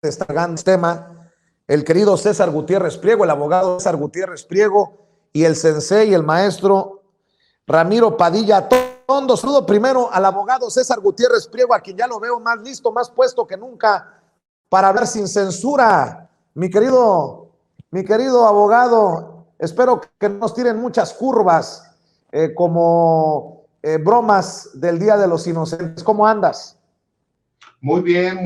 está cargando este tema, el querido César Gutiérrez Priego, el abogado César Gutiérrez Priego, y el sensei, el maestro Ramiro Padilla Tondo. Saludo primero al abogado César Gutiérrez Priego, a quien ya lo veo más listo, más puesto que nunca para hablar sin censura. Mi querido abogado, espero que no nos tiren muchas curvas como bromas del Día de los Inocentes. ¿Cómo andas? Muy bien,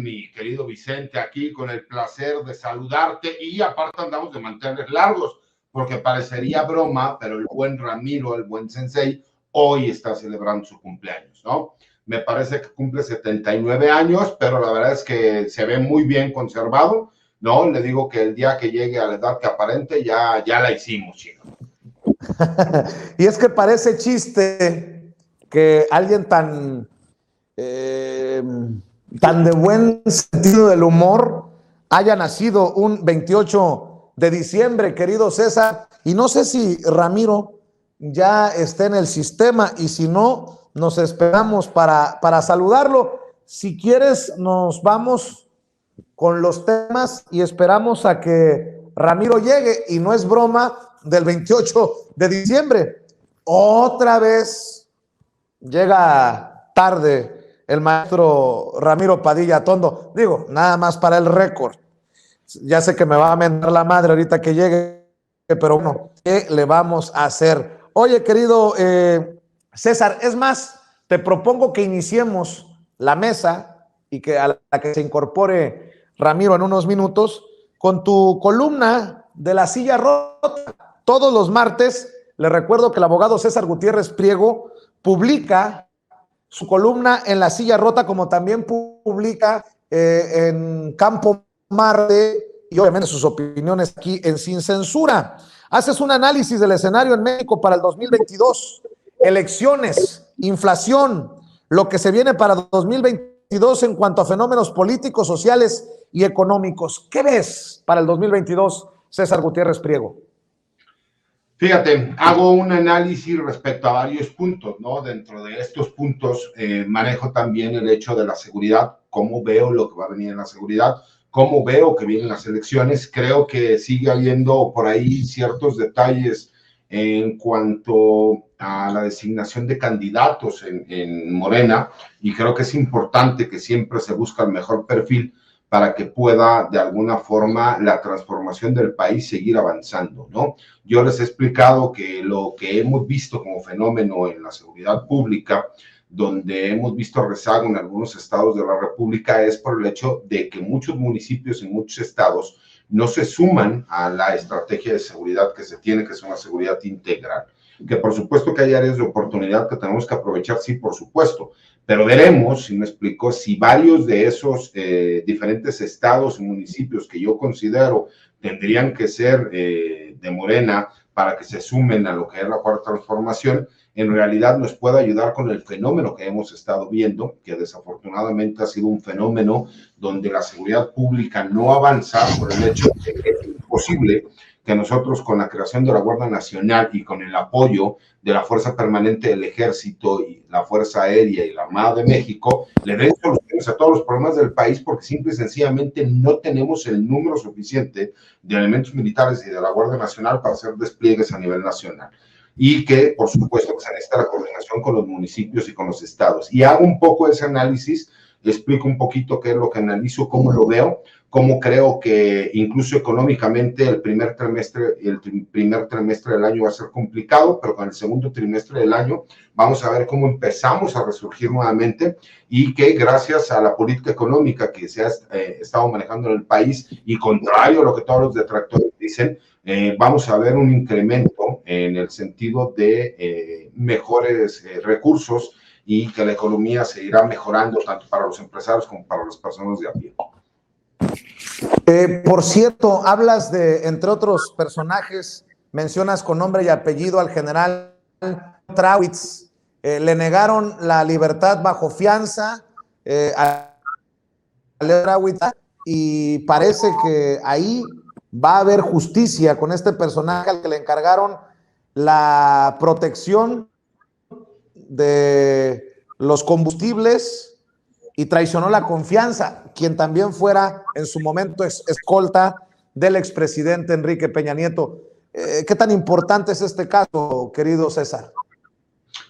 mi querido Vicente, aquí con el placer de saludarte, y aparte andamos de mantener largos, porque parecería broma, pero el buen Ramiro, el buen sensei, hoy está celebrando su cumpleaños, ¿no? Me parece que cumple 79 años, pero la verdad es que se ve muy bien conservado, ¿no? Le digo que el día que llegue a la edad que aparente, ya la hicimos, chico. Y es que parece chiste que alguien tan de buen sentido del humor haya nacido un 28 de diciembre, querido César, y no sé si Ramiro ya está en el sistema, y si no, nos esperamos para saludarlo. Si quieres, nos vamos con los temas y esperamos a que Ramiro llegue, y no es broma del 28 de diciembre. Otra vez llega tarde el maestro Ramiro Padilla Tondo. Digo, nada más para el récord. Ya sé que me va a mentar la madre ahorita que llegue, pero bueno, ¿qué le vamos a hacer? Oye, querido César, es más, te propongo que iniciemos la mesa y que a la que se incorpore Ramiro en unos minutos con tu columna de la silla rota. Todos los martes, le recuerdo que el abogado César Gutiérrez Priego publica su columna en La Silla Rota, como también publica en Campo Marte, y obviamente sus opiniones aquí en Sin Censura. Haces un análisis del escenario en México para el 2022, elecciones, inflación, lo que se viene para 2022 en cuanto a fenómenos políticos, sociales y económicos. ¿Qué ves para el 2022, César Gutiérrez Priego? Fíjate, hago un análisis respecto a varios puntos, ¿no? Dentro de estos puntos manejo también el hecho de la seguridad, cómo veo lo que va a venir en la seguridad, cómo veo que vienen las elecciones. Creo que sigue habiendo por ahí ciertos detalles en cuanto a la designación de candidatos en Morena, y creo que es importante que siempre se busque el mejor perfil para que pueda de alguna forma la transformación del país seguir avanzando, ¿no? Yo les he explicado que lo que hemos visto como fenómeno en la seguridad pública, donde hemos visto rezago en algunos estados de la República, es por el hecho de que muchos municipios y muchos estados no se suman a la estrategia de seguridad que se tiene, que es una seguridad integral. Que por supuesto que hay áreas de oportunidad que tenemos que aprovechar, sí, por supuesto, pero veremos, si me explico, si varios de esos diferentes estados y municipios que yo considero tendrían que ser de Morena para que se sumen a lo que es la cuarta transformación, en realidad nos puede ayudar con el fenómeno que hemos estado viendo, que desafortunadamente ha sido un fenómeno donde la seguridad pública no avanza por el hecho de que es imposible que nosotros, con la creación de la Guardia Nacional y con el apoyo de la Fuerza Permanente del Ejército y la Fuerza Aérea y la Armada de México, le den soluciones a todos los problemas del país, porque simple y sencillamente no tenemos el número suficiente de elementos militares y de la Guardia Nacional para hacer despliegues a nivel nacional. Y que, por supuesto, que se necesita la coordinación con los municipios y con los estados. Y hago un poco ese análisis, explico un poquito qué es lo que analizo, cómo lo veo, cómo creo que incluso económicamente el primer trimestre del año va a ser complicado, pero con el segundo trimestre del año vamos a ver cómo empezamos a resurgir nuevamente, y que gracias a la política económica que se ha estado manejando en el país, y contrario a lo que todos los detractores dicen, vamos a ver un incremento en el sentido de mejores recursos, y que la economía se irá mejorando tanto para los empresarios como para las personas de a pie. Por cierto, hablas de, entre otros personajes, mencionas con nombre y apellido al general Trauitz. Le negaron la libertad bajo fianza a Trauitz, y parece que ahí va a haber justicia con este personaje al que le encargaron la protección de los combustibles y traicionó la confianza, quien también fuera en su momento escolta del expresidente Enrique Peña Nieto. ¿Qué tan importante es este caso, querido César?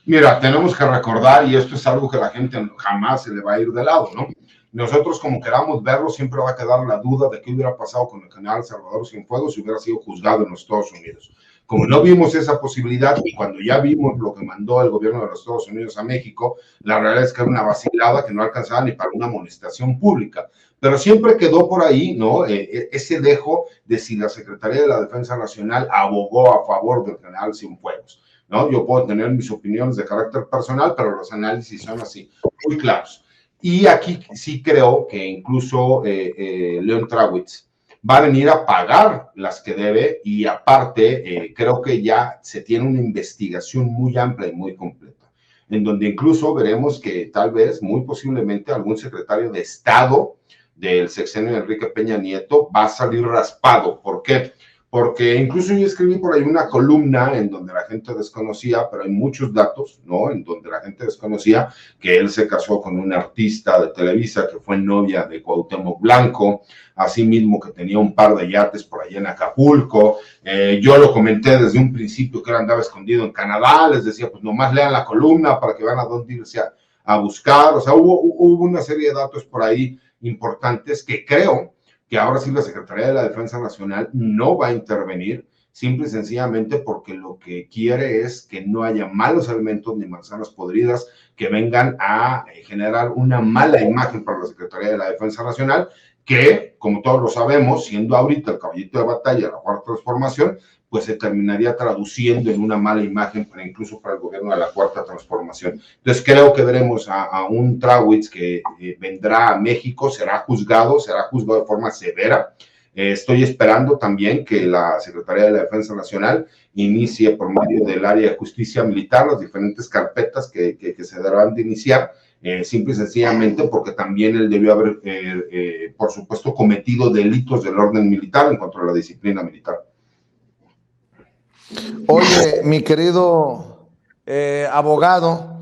Mira, tenemos que recordar, y esto es algo que la gente jamás se le va a ir de lado, ¿no? Nosotros, como queramos verlo, siempre va a quedar la duda de qué hubiera pasado con el general Salvador Cienfuegos si hubiera sido juzgado en los Estados Unidos. Como no vimos esa posibilidad y cuando ya vimos lo que mandó el gobierno de los Estados Unidos a México, la realidad es que era una vacilada que no alcanzaba ni para una amonestación pública. Pero siempre quedó por ahí, ¿no? Ese dejo de si la Secretaría de la Defensa Nacional abogó a favor del general Cienfuegos, ¿no? Yo puedo tener mis opiniones de carácter personal, pero los análisis son así, muy claros. Y aquí sí creo que incluso León Trawitz va a venir a pagar las que debe y aparte creo que ya se tiene una investigación muy amplia y muy completa, en donde incluso veremos que tal vez, muy posiblemente, algún secretario de Estado del sexenio de Enrique Peña Nieto va a salir raspado. ¿Por qué? Porque incluso yo escribí por ahí una columna en donde la gente desconocía, pero hay muchos datos, ¿no? En donde la gente desconocía que él se casó con una artista de Televisa que fue novia de Cuauhtémoc Blanco, asimismo que tenía un par de yates por allá en Acapulco. Yo lo comenté desde un principio que él andaba escondido en Canadá, les decía, pues nomás lean la columna para que vean a dónde irse a buscar. O sea, hubo una serie de datos por ahí importantes que creo que ahora sí la Secretaría de la Defensa Nacional no va a intervenir, simple y sencillamente porque lo que quiere es que no haya malos elementos ni manzanas podridas que vengan a generar una mala imagen para la Secretaría de la Defensa Nacional, que, como todos lo sabemos, siendo ahorita el caballito de batalla, la Cuarta Transformación, pues se terminaría traduciendo en una mala imagen, incluso para el gobierno de la Cuarta Transformación. Entonces creo que veremos a un Trawitz que vendrá a México, será juzgado de forma severa. Estoy esperando también que la Secretaría de la Defensa Nacional inicie por medio del área de justicia militar las diferentes carpetas que se deberán de iniciar, simple y sencillamente porque también él debió haber, por supuesto, cometido delitos del orden militar en cuanto a la disciplina militar. Oye, mi querido abogado,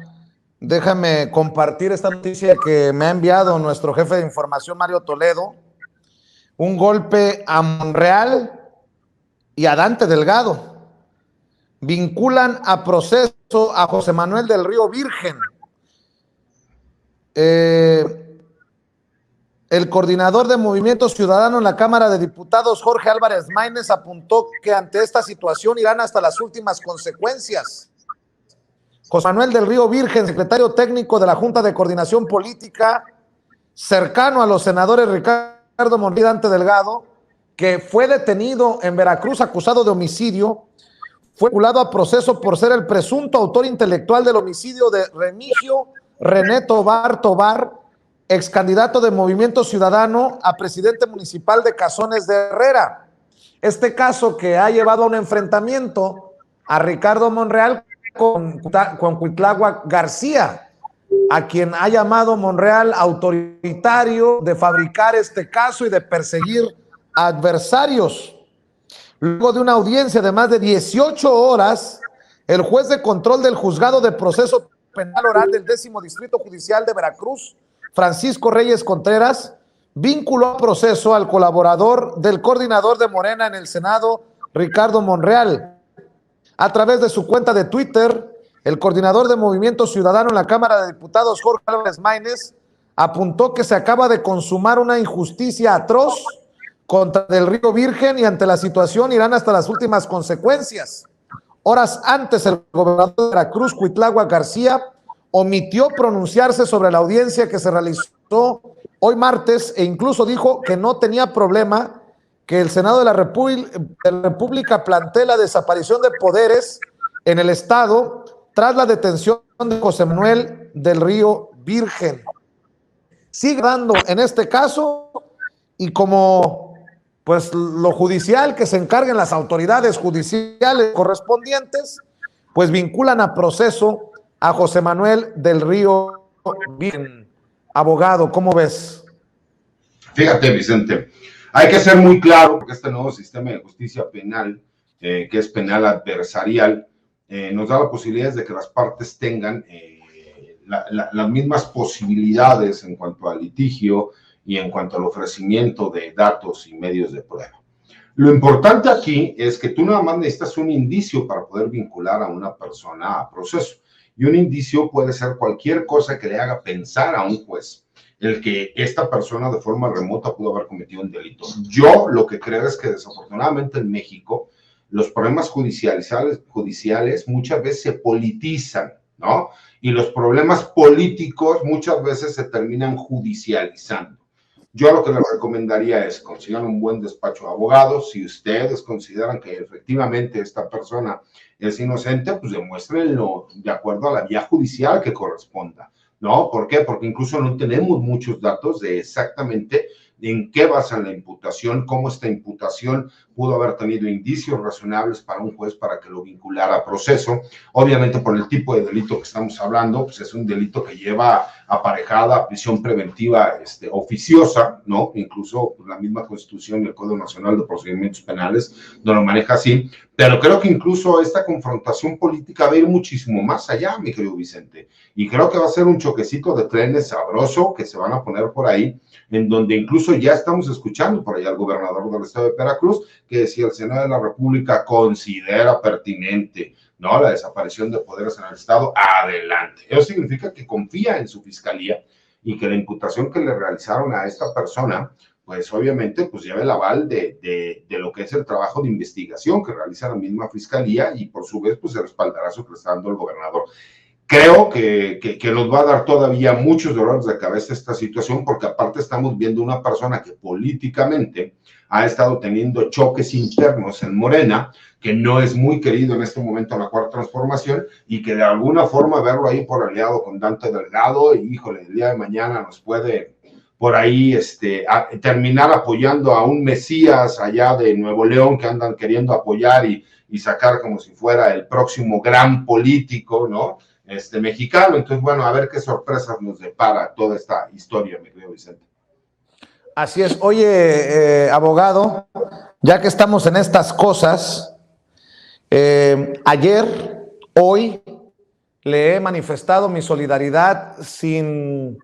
déjame compartir esta noticia que me ha enviado nuestro jefe de información, Mario Toledo. Un golpe a Monreal y a Dante Delgado. Vinculan a proceso a José Manuel del Río Virgen. El coordinador de Movimiento Ciudadano en la Cámara de Diputados, Jorge Álvarez Maínez, apuntó que ante esta situación irán hasta las últimas consecuencias. José Manuel del Río Virgen, secretario técnico de la Junta de Coordinación Política, cercano a los senadores Ricardo Monreal y Dante Delgado, que fue detenido en Veracruz acusado de homicidio, fue vinculado a proceso por ser el presunto autor intelectual del homicidio de Remigio René Tobar, ex candidato de Movimiento Ciudadano a presidente municipal de Cazones de Herrera. Este caso que ha llevado a un enfrentamiento a Ricardo Monreal con Cuitláhuac García, a quien ha llamado Monreal autoritario de fabricar este caso y de perseguir adversarios. Luego de una audiencia de más de 18 horas, el juez de control del Juzgado de Proceso Penal Oral del 10º Distrito Judicial de Veracruz, Francisco Reyes Contreras, vinculó a proceso al colaborador del coordinador de Morena en el Senado, Ricardo Monreal. A través de su cuenta de Twitter, el coordinador de Movimiento Ciudadano en la Cámara de Diputados, Jorge Álvarez Maínez, apuntó que se acaba de consumar una injusticia atroz contra Del Río Virgen y ante la situación irán hasta las últimas consecuencias. Horas antes, el gobernador de Veracruz, Cuitláhuac García, omitió pronunciarse sobre la audiencia que se realizó hoy martes e incluso dijo que no tenía problema que el Senado de la República plantee la desaparición de poderes en el Estado tras la detención de José Manuel del Río Virgen. Sigue dando en este caso y como pues lo judicial que se encarguen las autoridades judiciales correspondientes, pues vinculan a proceso a José Manuel del Río Virgen. Abogado, ¿cómo ves? Fíjate, Vicente, hay que ser muy claro porque este nuevo sistema de justicia penal, que es penal adversarial, nos da la posibilidad de que las partes tengan las mismas posibilidades en cuanto al litigio y en cuanto al ofrecimiento de datos y medios de prueba. Lo importante aquí es que tú nada más necesitas un indicio para poder vincular a una persona a proceso. Y un indicio puede ser cualquier cosa que le haga pensar a un juez el que esta persona de forma remota pudo haber cometido un delito. Yo lo que creo es que desafortunadamente en México los problemas judiciales muchas veces se politizan, ¿no? Y los problemas políticos muchas veces se terminan judicializando. Yo lo que les recomendaría es consigan un buen despacho de abogados. Si ustedes consideran que efectivamente esta persona es inocente, pues demuéstrenlo de acuerdo a la vía judicial que corresponda, ¿no? ¿Por qué? Porque incluso no tenemos muchos datos de exactamente en qué basan la imputación, cómo esta imputación pudo haber tenido indicios razonables para un juez para que lo vinculara a proceso. Obviamente, por el tipo de delito que estamos hablando, pues es un delito que lleva aparejada prisión preventiva oficiosa, ¿no? Incluso la misma Constitución y el Código Nacional de Procedimientos Penales no lo maneja así, pero creo que incluso esta confrontación política va a ir muchísimo más allá, mi querido Vicente, y creo que va a ser un choquecito de trenes sabroso que se van a poner por ahí, en donde incluso ya estamos escuchando por allá al gobernador del estado de Veracruz, que si el Senado de la República considera pertinente, ¿no?, la desaparición de poderes en el Estado, adelante. Eso significa que confía en su fiscalía y que la imputación que le realizaron a esta persona, pues obviamente, pues lleva el aval de lo que es el trabajo de investigación que realiza la misma fiscalía y por su vez, pues el respaldarazo que le está dando el gobernador. Creo que nos va a dar todavía muchos dolores de cabeza esta situación, porque aparte estamos viendo una persona que políticamente ha estado teniendo choques internos en Morena, que no es muy querido en este momento en la Cuarta Transformación, y que de alguna forma verlo ahí por aliado con Dante Delgado, y híjole, el día de mañana nos puede por ahí terminar apoyando a un Mesías allá de Nuevo León que andan queriendo apoyar y sacar como si fuera el próximo gran político, ¿no?, mexicano. Entonces, bueno, a ver qué sorpresas nos depara toda esta historia, mi querido Vicente. Así es. Oye, abogado, ya que estamos en estas cosas, ayer, hoy, le he manifestado mi solidaridad sin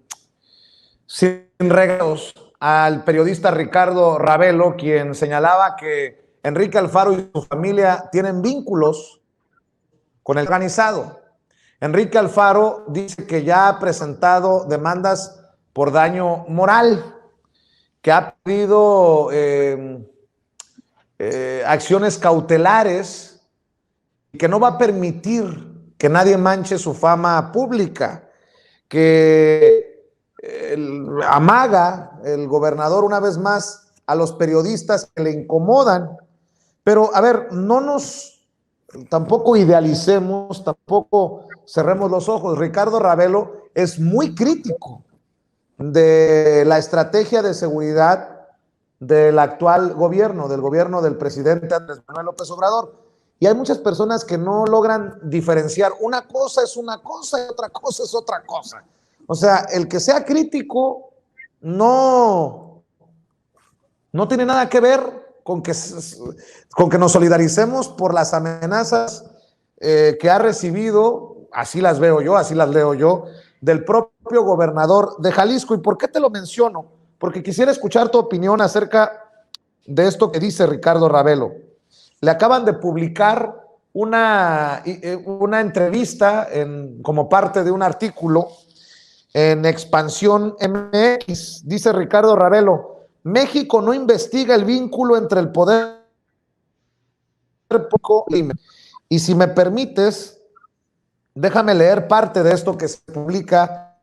regalos al periodista Ricardo Ravelo, quien señalaba que Enrique Alfaro y su familia tienen vínculos con el organizado. Enrique Alfaro dice que ya ha presentado demandas por daño moral, que ha pedido acciones cautelares y que no va a permitir que nadie manche su fama pública, que amaga el gobernador una vez más a los periodistas que le incomodan. Pero, a ver, tampoco idealicemos, tampoco cerremos los ojos. Ricardo Ravelo es muy crítico de la estrategia de seguridad del actual gobierno, del gobierno del presidente Andrés Manuel López Obrador. Y hay muchas personas que no logran diferenciar. Una cosa es una cosa y otra cosa es otra cosa. O sea, el que sea crítico no tiene nada que ver con que nos solidaricemos por las amenazas que ha recibido, así las veo yo, así las leo yo, del propio gobernador de Jalisco. ¿Y por qué te lo menciono? Porque quisiera escuchar tu opinión acerca de esto que dice Ricardo Ravelo. Le acaban de publicar una entrevista como parte de un artículo en Expansión MX. Dice Ricardo Ravelo: México no investiga el vínculo entre el poder público y el crimen. Y si me permites, déjame leer parte de esto que se publica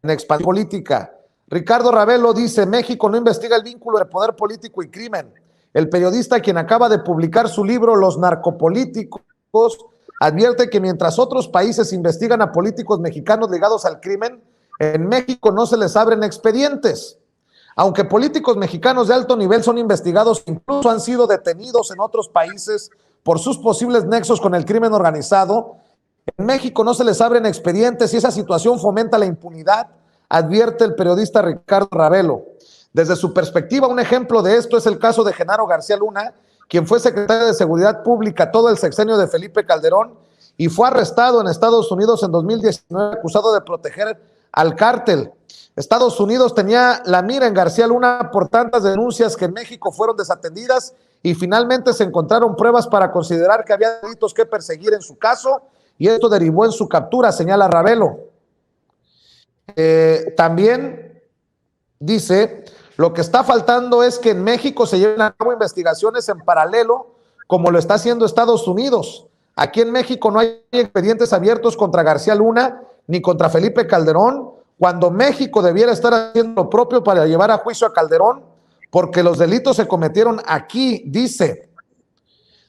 en Expansión Política. Ricardo Ravelo dice: México no investiga el vínculo entre poder político y crimen. El periodista, quien acaba de publicar su libro Los narcopolíticos, advierte que mientras otros países investigan a políticos mexicanos ligados al crimen, en México no se les abren expedientes. Aunque políticos mexicanos de alto nivel son investigados, incluso han sido detenidos en otros países por sus posibles nexos con el crimen organizado, en México no se les abren expedientes y esa situación fomenta la impunidad, advierte el periodista Ricardo Ravelo. Desde su perspectiva, un ejemplo de esto es el caso de Genaro García Luna, quien fue secretario de Seguridad Pública todo el sexenio de Felipe Calderón y fue arrestado en Estados Unidos en 2019 acusado de proteger al cártel. Estados Unidos tenía la mira en García Luna por tantas denuncias que en México fueron desatendidas y finalmente se encontraron pruebas para considerar que había delitos que perseguir en su caso y esto derivó en su captura, señala Ravelo. También dice, lo que está faltando es que en México se lleven a cabo investigaciones en paralelo como lo está haciendo Estados Unidos. Aquí en México no hay expedientes abiertos contra García Luna ni contra Felipe Calderón, cuando México debiera estar haciendo lo propio para llevar a juicio a Calderón, porque los delitos se cometieron aquí, dice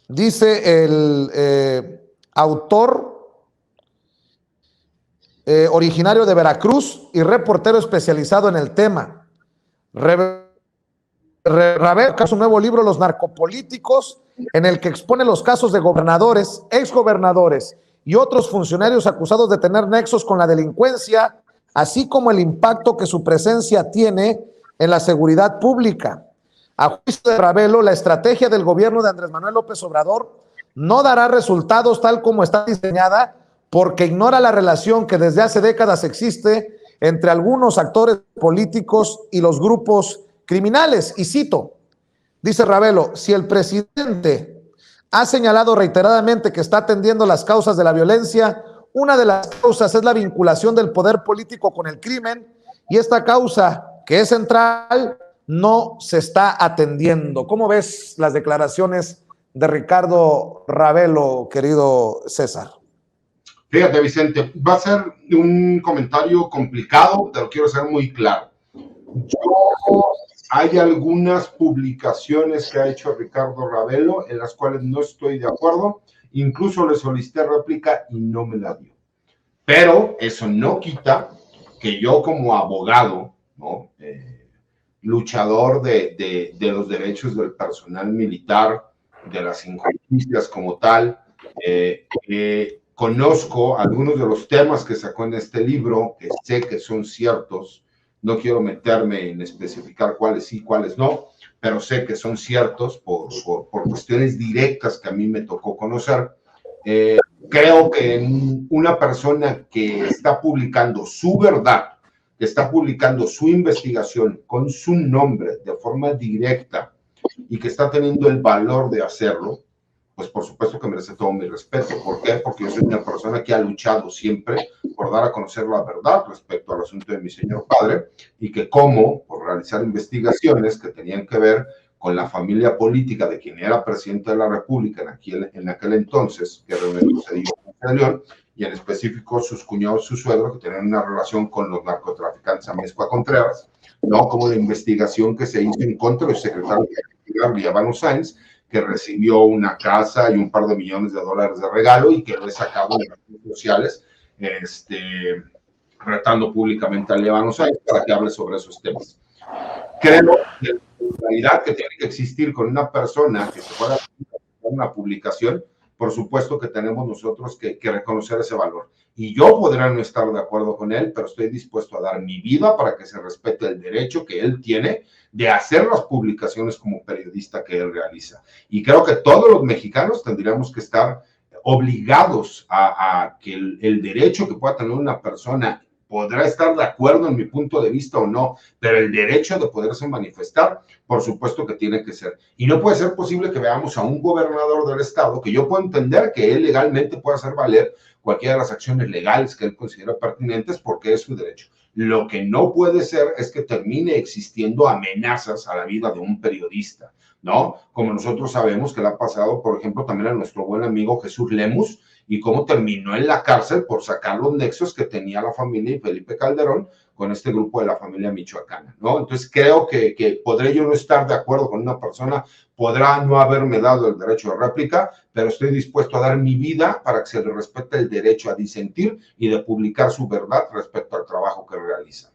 el autor originario de Veracruz y reportero especializado en el tema. Ravelo su nuevo libro, Los narcopolíticos, en el que expone los casos de gobernadores, exgobernadores y otros funcionarios acusados de tener nexos con la delincuencia, así como el impacto que su presencia tiene en la seguridad pública. A juicio de Ravelo, la estrategia del gobierno de Andrés Manuel López Obrador no dará resultados tal como está diseñada porque ignora la relación que desde hace décadas existe entre algunos actores políticos y los grupos criminales. Y cito, dice Ravelo, si el presidente ha señalado reiteradamente que está atendiendo las causas de la violencia, una de las causas es la vinculación del poder político con el crimen y esta causa, que es central, no se está atendiendo. ¿Cómo ves las declaraciones de Ricardo Ravelo, querido César? Fíjate, Vicente, va a ser un comentario complicado, te lo quiero hacer muy claro. Hay algunas publicaciones que ha hecho Ricardo Ravelo en las cuales no estoy de acuerdo, incluso le solicité réplica y no me la dio. Pero eso no quita que yo como abogado, ¿no? Luchador de los derechos del personal militar, de las injusticias como tal, conozco algunos de los temas que sacó en este libro, que sé que son ciertos. No quiero meterme en especificar cuáles sí, cuáles no, pero sé que son ciertos por cuestiones directas que a mí me tocó conocer. Creo que una persona que está publicando su verdad, que está publicando su investigación con su nombre de forma directa y que está teniendo el valor de hacerlo, pues por supuesto que merece todo mi respeto. ¿Por qué? Porque yo soy una persona que ha luchado siempre por dar a conocer la verdad respecto al asunto de mi señor padre y que como por realizar investigaciones que tenían que ver con la familia política de quien era presidente de la República en aquel entonces, que era Ernesto Zedillo Ponce de León, y en específico sus cuñados, su suegro, que tenían una relación con los narcotraficantes Amezcua Contreras, ¿no? Como la investigación que se hizo en contra del secretario de Líbano Sáenz, que recibió una casa y un par de millones de dólares de regalo y que lo he sacado en las redes sociales, retando públicamente a Líbano Sáenz para que hable sobre esos temas. Creo que la solidaridad que tiene que existir con una persona que se pueda hacer una publicación, por supuesto que tenemos nosotros que reconocer ese valor. Y yo podré no estar de acuerdo con él, pero estoy dispuesto a dar mi vida para que se respete el derecho que él tiene de hacer las publicaciones como periodista que él realiza. Y creo que todos los mexicanos tendríamos que estar obligados a que el derecho que pueda tener una persona, podrá estar de acuerdo en mi punto de vista o no, pero el derecho de poderse manifestar, por supuesto que tiene que ser. Y no puede ser posible que veamos a un gobernador del estado, que yo puedo entender que él legalmente pueda hacer valer cualquiera de las acciones legales que él considera pertinentes porque es su derecho. Lo que no puede ser es que termine existiendo amenazas a la vida de un periodista, ¿no? Como nosotros sabemos que le ha pasado, por ejemplo, también a nuestro buen amigo Jesús Lemus, y cómo terminó en la cárcel por sacar los nexos que tenía la familia y Felipe Calderón con este grupo de la familia michoacana, ¿no? Entonces creo que podré yo no estar de acuerdo con una persona, podrá no haberme dado el derecho de réplica, pero estoy dispuesto a dar mi vida para que se le respete el derecho a disentir y de publicar su verdad respecto al trabajo que realiza.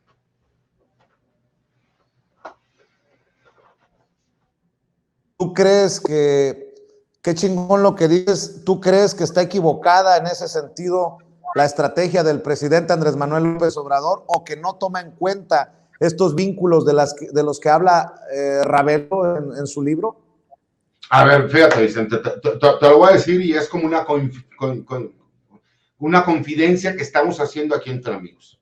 ¿Tú crees que, qué chingón lo que dices, tú crees que está equivocada en ese sentido la estrategia del presidente Andrés Manuel López Obrador o que no toma en cuenta estos vínculos de los que habla Ravelo en su libro? A ver, fíjate, Vicente, te lo voy a decir y es como una una confidencia que estamos haciendo aquí entre amigos.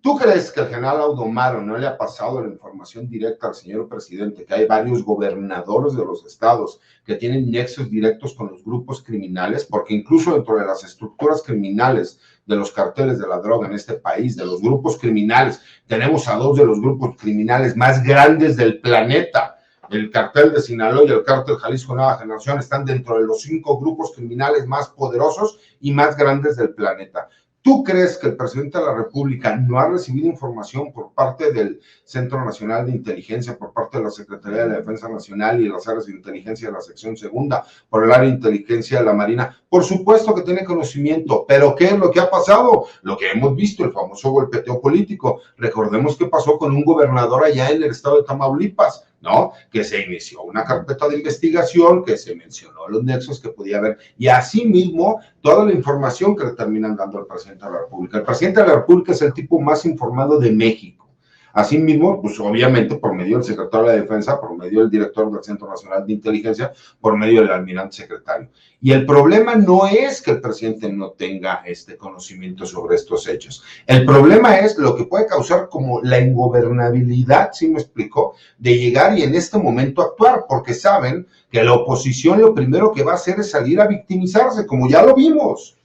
¿Tú crees que el general Audomaro no le ha pasado la información directa al señor presidente, que hay varios gobernadores de los estados que tienen nexos directos con los grupos criminales? Porque incluso dentro de las estructuras criminales de los carteles de la droga en este país, de los grupos criminales, tenemos a dos de los grupos criminales más grandes del planeta. El cartel de Sinaloa y el cartel Jalisco Nueva Generación están dentro de los 5 grupos criminales más poderosos y más grandes del planeta. ¿Tú crees que el presidente de la República no ha recibido información por parte del Centro Nacional de Inteligencia, por parte de la Secretaría de la Defensa Nacional y de las áreas de inteligencia de la sección segunda, por el área de inteligencia de la Marina? Por supuesto que tiene conocimiento, pero ¿qué es lo que ha pasado? Lo que hemos visto, el famoso golpeteo político. Recordemos qué pasó con un gobernador allá en el estado de Tamaulipas, ¿no? Que se inició una carpeta de investigación, que se mencionó los nexos que podía haber, y asimismo toda la información que le terminan dando al presidente de la República. El presidente de la República es el tipo más informado de México. Asimismo, pues obviamente por medio del secretario de la Defensa, por medio del director del Centro Nacional de Inteligencia, por medio del almirante secretario. Y el problema no es que el presidente no tenga este conocimiento sobre estos hechos. El problema es lo que puede causar como la ingobernabilidad, ¿sí me explico?, de llegar y en este momento actuar, porque saben que la oposición lo primero que va a hacer es salir a victimizarse, como ya lo vimos,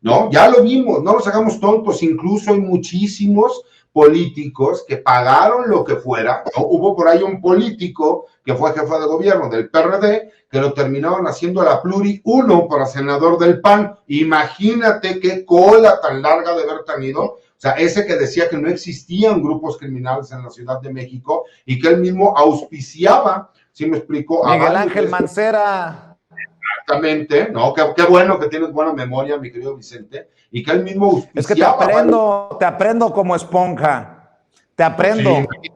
¿no? Ya lo vimos, no nos hagamos tontos, incluso hay muchísimos políticos que pagaron lo que fuera, ¿no? Hubo por ahí un político que fue jefe de gobierno del PRD, que lo terminaron haciendo a la pluri, uno para senador del PAN. Imagínate qué cola tan larga de haber tenido. O sea, ese que decía que no existían grupos criminales en la Ciudad de México y que él mismo auspiciaba, ¿sí me explico? Miguel Ángel Mancera. Exactamente, ¿no? Qué bueno que tienes buena memoria, mi querido Vicente, y que él mismo auspiciaba. Es que te aprendo como esponja, te aprendo. Sí.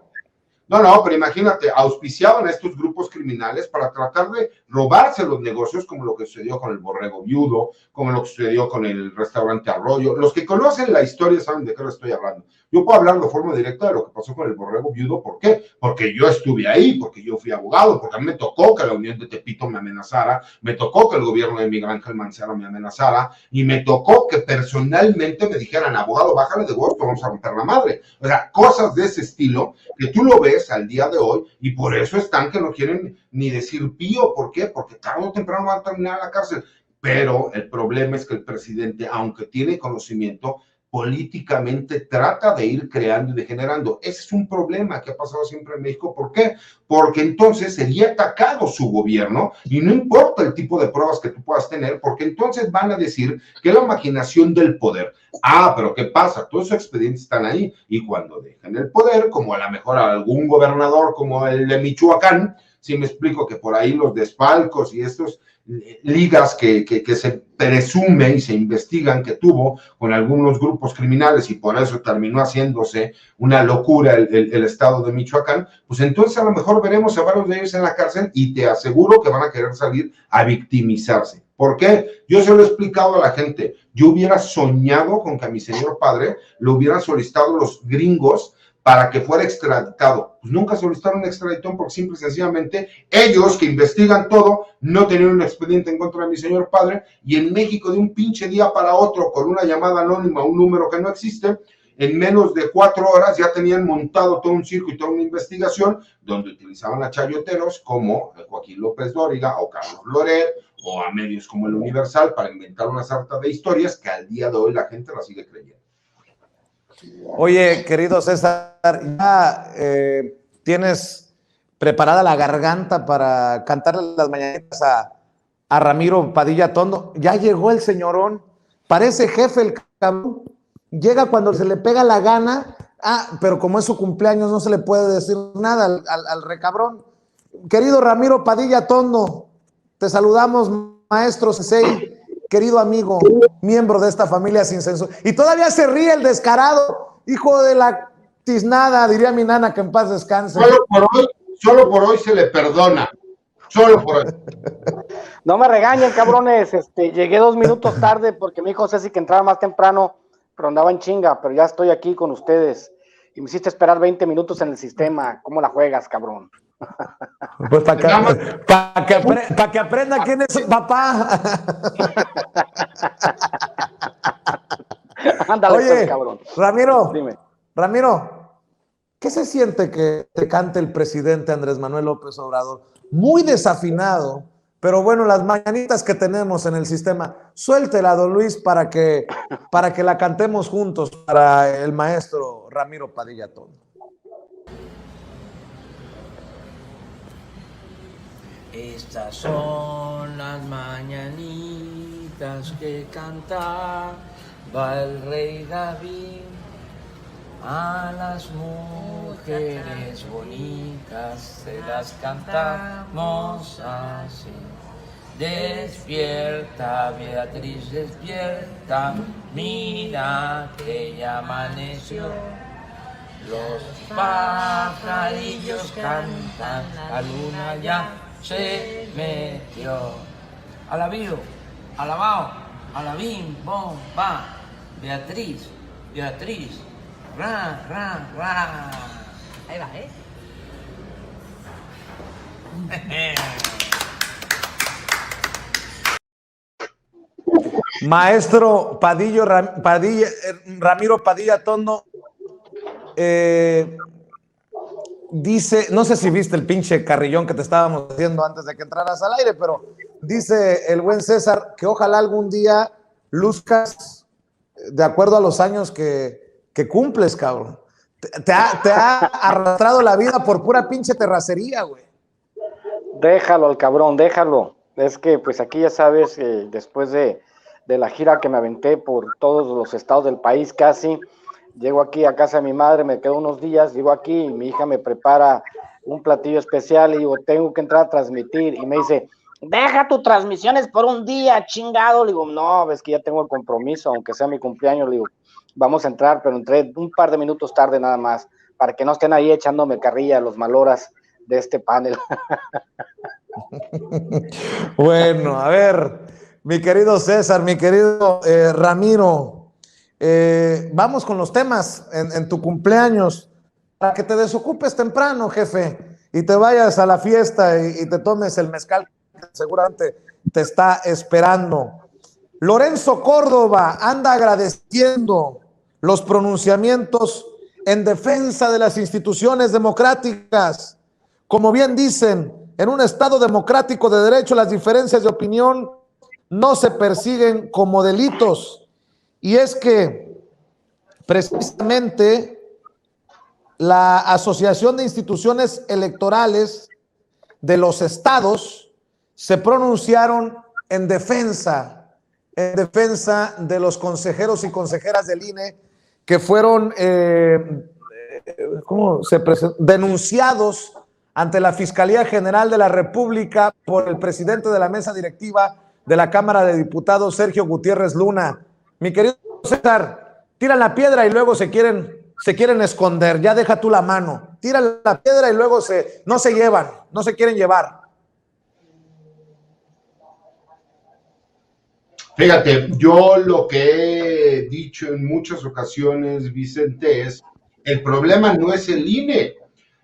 No, pero imagínate, auspiciaban a estos grupos criminales para tratar de robarse los negocios, como lo que sucedió con el Borrego Viudo, como lo que sucedió con el restaurante Arroyo. Los que conocen la historia saben de qué les estoy hablando. Yo puedo hablar de forma directa de lo que pasó con el Borrego Viudo. ¿Por qué? Porque yo estuve ahí, porque yo fui abogado, porque a mí me tocó que la Unión de Tepito me amenazara, me tocó que el gobierno de Miguel Ángel Mancera me amenazara, y me tocó que personalmente me dijeran, abogado, bájale de gusto, vamos a romper la madre. O sea, cosas de ese estilo que tú lo ves al día de hoy, y por eso están que no quieren ni decir pío. ¿Por qué? Porque tarde o temprano van a terminar en la cárcel. Pero el problema es que el presidente, aunque tiene conocimiento, políticamente trata de ir creando y degenerando. Ese es un problema que ha pasado siempre en México. ¿Por qué? Porque entonces sería atacado su gobierno, y no importa el tipo de pruebas que tú puedas tener, porque entonces van a decir que es la maquinación del poder. Ah, pero ¿qué pasa? Todos esos expedientes están ahí, y cuando dejan el poder, como a lo mejor algún gobernador como el de Michoacán, si me explico, que por ahí los desfalcos y estos ligas que se presume y se investigan que tuvo con algunos grupos criminales, y por eso terminó haciéndose una locura el estado de Michoacán, pues entonces a lo mejor veremos a varios de ellos en la cárcel, y te aseguro que van a querer salir a victimizarse. ¿Por qué? Yo se lo he explicado a la gente. Yo hubiera soñado con que a mi señor padre lo hubieran solicitado los gringos para que fuera extraditado. Pues nunca solicitaron extradición, porque simple y sencillamente ellos, que investigan todo, no tenían un expediente en contra de mi señor padre, y en México de un pinche día para otro, con una llamada anónima a un número que no existe, en menos de 4 horas ya tenían montado todo un circo y toda una investigación, donde utilizaban a chayoteros como Joaquín López Dóriga o Carlos Loret, o a medios como el Universal, para inventar una sarta de historias que al día de hoy la gente la sigue creyendo. Oye, querido César, ¿ya tienes preparada la garganta para cantarle las mañanitas a Ramiro Padilla Tondo? Ya llegó el señorón, parece jefe el cabrón, llega cuando se le pega la gana. Pero como es su cumpleaños no se le puede decir nada al recabrón. Querido Ramiro Padilla Tondo, te saludamos, maestro Sensei, querido amigo, miembro de esta familia sin censura. Y todavía se ríe el descarado, hijo de la tiznada, diría mi nana, que en paz descanse. Solo por hoy se le perdona. Solo por hoy. No me regañen, cabrones. Llegué 2 minutos tarde porque me dijo Ceci que entraba más temprano, pero andaba en chinga, pero ya estoy aquí con ustedes. Y me hiciste esperar 20 minutos en el sistema. ¿Cómo la juegas, cabrón? Pues para que aprenda quién es su papá. Ándale, Oye, pues, cabrón. Dime. Ramiro, ¿qué se siente que te cante el presidente Andrés Manuel López Obrador? Muy desafinado, pero bueno, las mañanitas que tenemos en el sistema, suéltela, don Luis, para que la cantemos juntos para el maestro Ramiro Padilla Tondo. Estas son las mañanitas que cantaba el rey David a las mujeres bonitas, se las cantamos así. Despierta, Beatriz, despierta, mira que ya amaneció. Los pajarillos cantan, la luna ya se metió. Alabío, alabao, alabim, bom, va. Beatriz, Beatriz, ra, ra, ra. Ahí va, ¿eh? Maestro Ramiro Padilla Tondo, dice, no sé si viste el pinche carrillón que te estábamos haciendo antes de que entraras al aire, pero dice el buen César que ojalá algún día luzcas de acuerdo a los años que cumples, cabrón. Te ha arrastrado la vida por pura pinche terracería, güey. Déjalo al cabrón, déjalo. Es que pues aquí ya sabes, después de la gira que me aventé por todos los estados del país casi, llego aquí a casa de mi madre, me quedo unos días, llego aquí y mi hija me prepara un platillo especial y digo, tengo que entrar a transmitir, y me dice, deja tus transmisiones por un día, chingado. Le digo, no, ves que ya tengo el compromiso, aunque sea mi cumpleaños. Le digo, vamos a entrar, pero entré un par de minutos tarde nada más, para que no estén ahí echándome carrilla los maloras de este panel. Bueno, a ver, mi querido César, mi querido Ramiro, vamos con los temas en tu cumpleaños, para que te desocupes temprano, jefe, y te vayas a la fiesta y te tomes el mezcal que seguramente te está esperando. Lorenzo Córdoba anda agradeciendo los pronunciamientos en defensa de las instituciones democráticas. Como bien dicen, en un Estado democrático de derecho, las diferencias de opinión no se persiguen como delitos. Y es que precisamente la Asociación de Instituciones Electorales de los estados se pronunciaron en defensa de los consejeros y consejeras del INE que fueron denunciados ante la Fiscalía General de la República por el presidente de la mesa directiva de la Cámara de Diputados, Sergio Gutiérrez Luna. Mi querido César, tiran la piedra y luego se quieren esconder, ya deja tú la mano. Tiran la piedra y luego no se quieren llevar. Fíjate, yo lo que he dicho en muchas ocasiones, Vicente, es el problema no es el INE,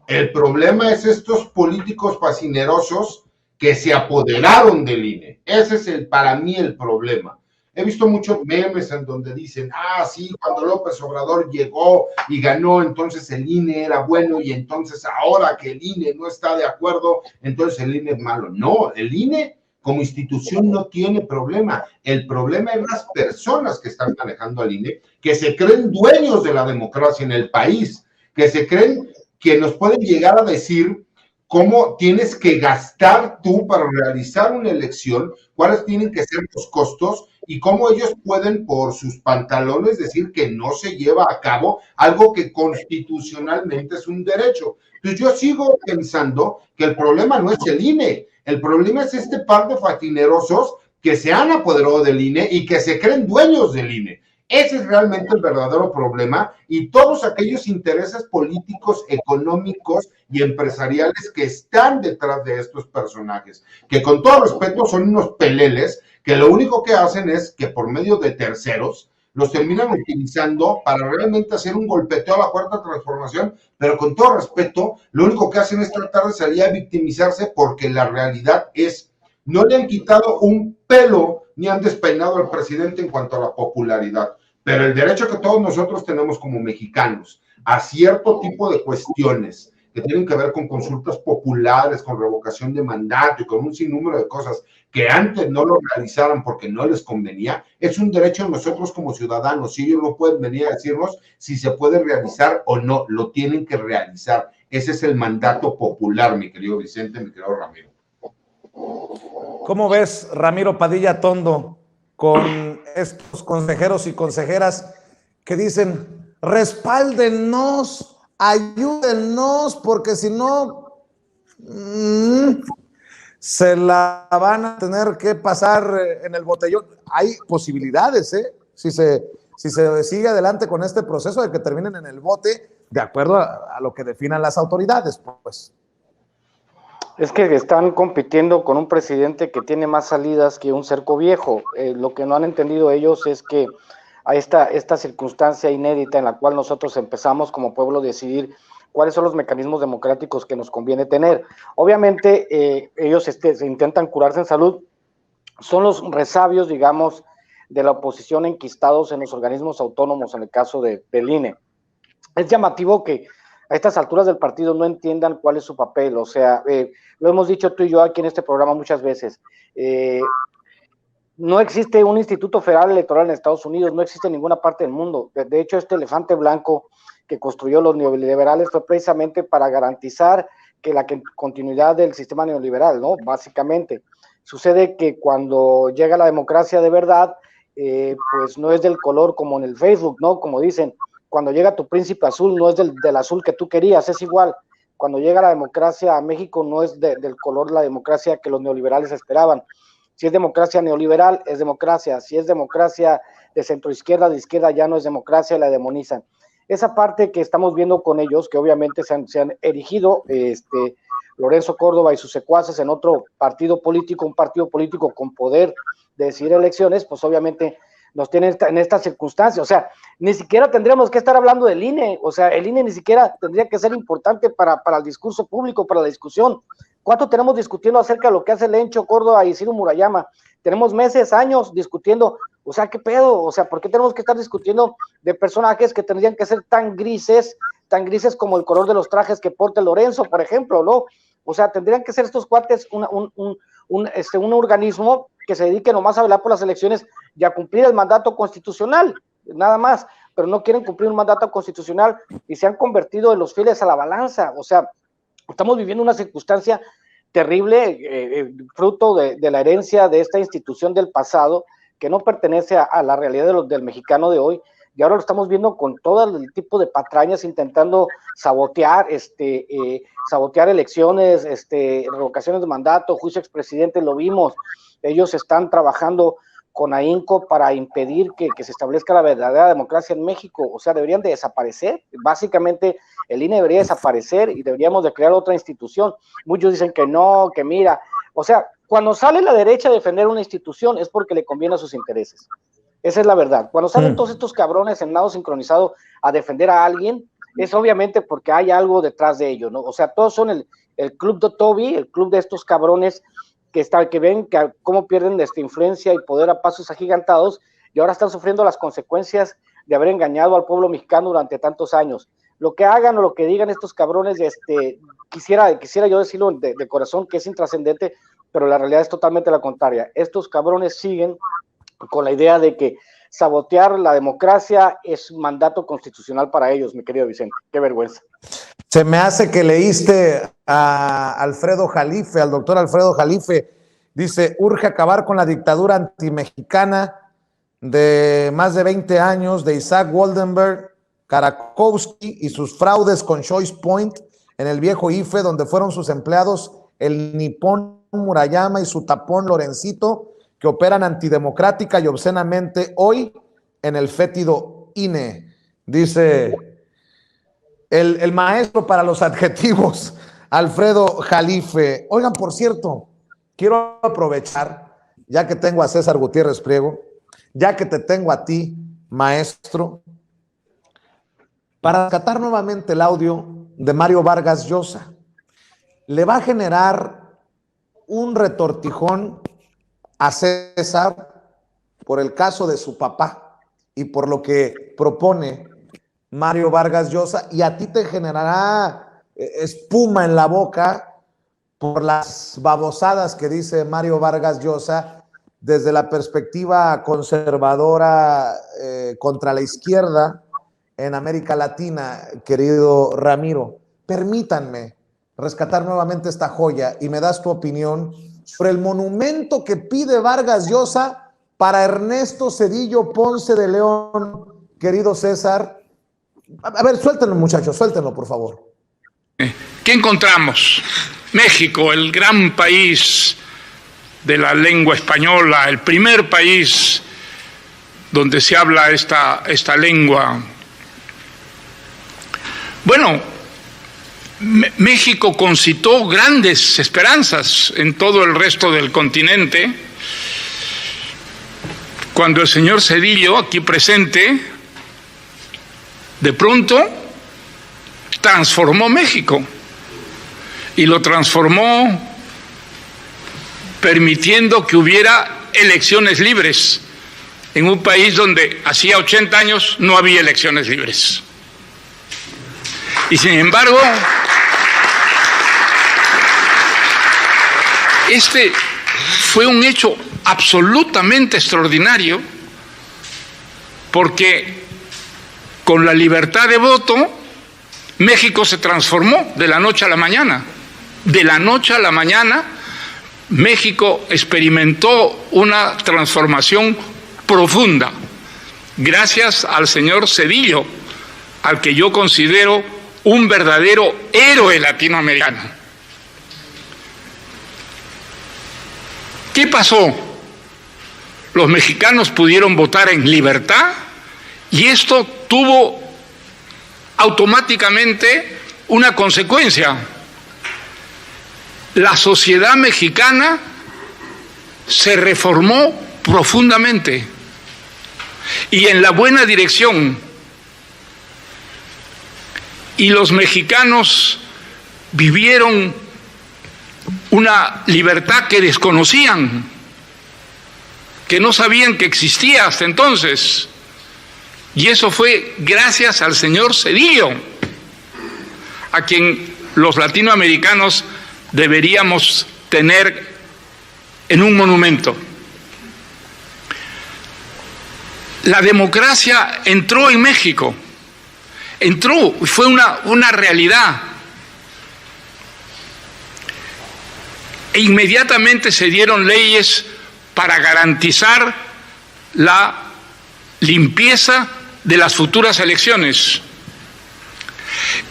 el problema es estos políticos fascinerosos que se apoderaron del INE. Ese es para mí el problema. He visto muchos memes en donde dicen, sí, cuando López Obrador llegó y ganó, entonces el INE era bueno, y entonces ahora que el INE no está de acuerdo, entonces el INE es malo. No, el INE como institución no tiene problema. El problema es las personas que están manejando al INE, que se creen dueños de la democracia en el país, que se creen que nos pueden llegar a decir cómo tienes que gastar tú para realizar una elección, cuáles tienen que ser los costos y cómo ellos pueden por sus pantalones decir que no se lleva a cabo algo que constitucionalmente es un derecho. Entonces yo sigo pensando que el problema no es el INE, el problema es este par de fascinerosos que se han apoderado del INE y que se creen dueños del INE. Ese es realmente el verdadero problema, y todos aquellos intereses políticos, económicos y empresariales que están detrás de estos personajes, que con todo respeto son unos peleles que lo único que hacen es que por medio de terceros los terminan utilizando para realmente hacer un golpeteo a la cuarta transformación, pero con todo respeto, lo único que hacen es tratar de salir a victimizarse, porque la realidad es, no le han quitado un pelo ni han despeinado al presidente en cuanto a la popularidad. pero el derecho que todos nosotros tenemos como mexicanos a cierto tipo de cuestiones que tienen que ver con consultas populares, con revocación de mandato y con un sinnúmero de cosas que antes no lo realizaran porque no les convenía, es un derecho de nosotros como ciudadanos. Y ellos no pueden venir a decirnos si se puede realizar o no, lo tienen que realizar. Ese es el mandato popular, mi querido Vicente, mi querido Ramiro. ¿Cómo ves, Ramiro Padilla Tondo, con estos consejeros y consejeras que dicen, respáldennos, ayúdennos, porque si no, se la van a tener que pasar en el botellón? Hay posibilidades, si se sigue adelante con este proceso de que terminen en el bote, de acuerdo a lo que definan las autoridades, pues. Es que están compitiendo con un presidente que tiene más salidas que un cerco viejo. Lo que no han entendido ellos es que a esta circunstancia inédita en la cual nosotros empezamos como pueblo a decidir cuáles son los mecanismos democráticos que nos conviene tener. Obviamente ellos se intentan curarse en salud, son los resabios, digamos, de la oposición enquistados en los organismos autónomos, en el caso del INE. Es llamativo que a estas alturas del partido no entiendan cuál es su papel. O sea, lo hemos dicho tú y yo aquí en este programa muchas veces. No existe un instituto federal electoral en Estados Unidos, no existe en ninguna parte del mundo. De hecho, este elefante blanco que construyó los neoliberales fue precisamente para garantizar que la continuidad del sistema neoliberal, ¿no? Básicamente. Sucede que cuando llega la democracia de verdad, pues no es del color como en el Facebook, ¿no? Como dicen, cuando llega tu príncipe azul, no es del azul que tú querías, es igual. Cuando llega la democracia a México, no es del color la democracia que los neoliberales esperaban. Si es democracia neoliberal, es democracia. Si es democracia de centroizquierda, de izquierda, ya no es democracia, la demonizan. Esa parte que estamos viendo con ellos, que obviamente se han erigido, Lorenzo Córdoba y sus secuaces en otro partido político, un partido político con poder de decidir elecciones, pues obviamente nos tienen en esta circunstancia. O sea, ni siquiera tendríamos que estar hablando del INE. O sea, el INE ni siquiera tendría que ser importante para el discurso público, para la discusión. ¿Cuánto tenemos discutiendo acerca de lo que hace Lencho Córdoba y Ciro Murayama? Tenemos meses, años discutiendo. O sea, ¿qué pedo? O sea, ¿por qué tenemos que estar discutiendo de personajes que tendrían que ser tan grises como el color de los trajes que porta Lorenzo, por ejemplo, ¿no? O sea, tendrían que ser estos cuates un organismo que se dedique nomás a velar por las elecciones y a cumplir el mandato constitucional, nada más, pero no quieren cumplir un mandato constitucional y se han convertido en los fieles a la balanza. O sea, estamos viviendo una circunstancia terrible, fruto de la herencia de esta institución del pasado, que no pertenece a la realidad del mexicano de hoy, y ahora lo estamos viendo con todo el tipo de patrañas intentando sabotear elecciones, revocaciones de mandato, juicio expresidente, lo vimos. Ellos están trabajando con ahínco para impedir que se establezca la verdadera democracia en México. O sea, deberían de desaparecer. Básicamente, el INE debería desaparecer y deberíamos de crear otra institución. Muchos dicen que no, que mira. O sea, cuando sale la derecha a defender una institución es porque le conviene a sus intereses. Esa es la verdad. Cuando salen todos estos cabrones en lado sincronizado a defender a alguien, es obviamente porque hay algo detrás de ello, ¿no? O sea, todos son el club de Toby, el club de estos cabrones que ven cómo pierden influencia y poder a pasos agigantados y ahora están sufriendo las consecuencias de haber engañado al pueblo mexicano durante tantos años. Lo que hagan o lo que digan estos cabrones, quisiera yo decirlo de corazón que es intrascendente, pero la realidad es totalmente la contraria. Estos cabrones siguen con la idea de que sabotear la democracia es mandato constitucional para ellos, mi querido Vicente. Qué vergüenza. Se me hace que leíste a Alfredo Jalife, al doctor Alfredo Jalife. Dice, urge acabar con la dictadura antimexicana de más de 20 años de Isaac Waldenberg, Karakowski y sus fraudes con Choice Point en el viejo IFE, donde fueron sus empleados el nipón Murayama y su tapón Lorencito, que operan antidemocrática y obscenamente hoy en el fétido INE. Dice el maestro para los adjetivos, Alfredo Jalife. Oigan, por cierto, quiero aprovechar, ya que tengo a César Gutiérrez Priego, ya que te tengo a ti, maestro, para rescatar nuevamente el audio de Mario Vargas Llosa. Le va a generar un retortijón a César por el caso de su papá. y por lo que propone Mario Vargas Llosa, y a ti te generará espuma en la boca por las babosadas que dice Mario Vargas Llosa desde la perspectiva conservadora contra la izquierda en América Latina, querido Ramiro. Permítanme rescatar nuevamente esta joya y me das tu opinión sobre el monumento que pide Vargas Llosa para Ernesto Zedillo Ponce de León, querido César. A ver, suéltenlo, muchachos, suéltenlo, por favor. ¿Qué encontramos? México, el gran país de la lengua española, el primer país donde se habla esta lengua. Bueno, México concitó grandes esperanzas en todo el resto del continente. Cuando el señor Zedillo, aquí presente, de pronto transformó México y lo transformó permitiendo que hubiera elecciones libres en un país donde hacía 80 años no había elecciones libres. Y sin embargo, este fue un hecho absolutamente extraordinario, porque con la libertad de voto, México se transformó de la noche a la mañana. De la noche a la mañana, México experimentó una transformación profunda, gracias al señor Zedillo, al que yo considero un verdadero héroe latinoamericano. ¿Qué pasó? Los mexicanos pudieron votar en libertad y esto tuvo automáticamente una consecuencia. La sociedad mexicana se reformó profundamente y en la buena dirección. Y los mexicanos vivieron una libertad que desconocían, que no sabían que existía hasta entonces. Y eso fue gracias al señor Zedillo, a quien los latinoamericanos deberíamos tener en un monumento. La democracia entró en México, fue una realidad. E inmediatamente se dieron leyes para garantizar la limpieza de las futuras elecciones.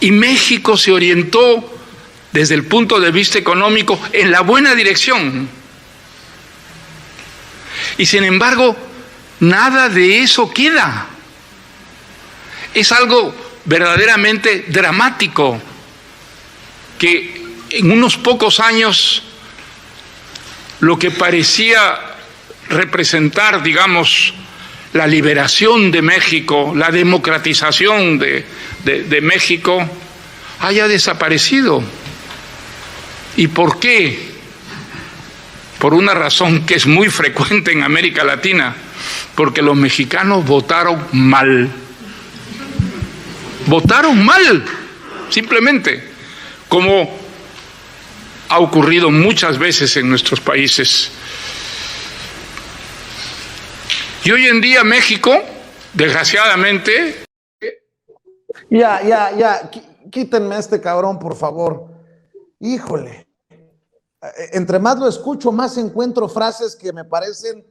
Y México se orientó desde el punto de vista económico en la buena dirección. Y sin embargo, nada de eso queda. Es algo verdaderamente dramático que en unos pocos años lo que parecía representar, digamos, la liberación de México, la democratización de México, haya desaparecido. ¿Y por qué? Por una razón que es muy frecuente en América Latina, porque los mexicanos votaron mal. Votaron mal, simplemente, como ha ocurrido muchas veces en nuestros países. Y hoy en día México, desgraciadamente... Ya, quítenme a este cabrón, por favor. Híjole. Entre más lo escucho, más encuentro frases que me parecen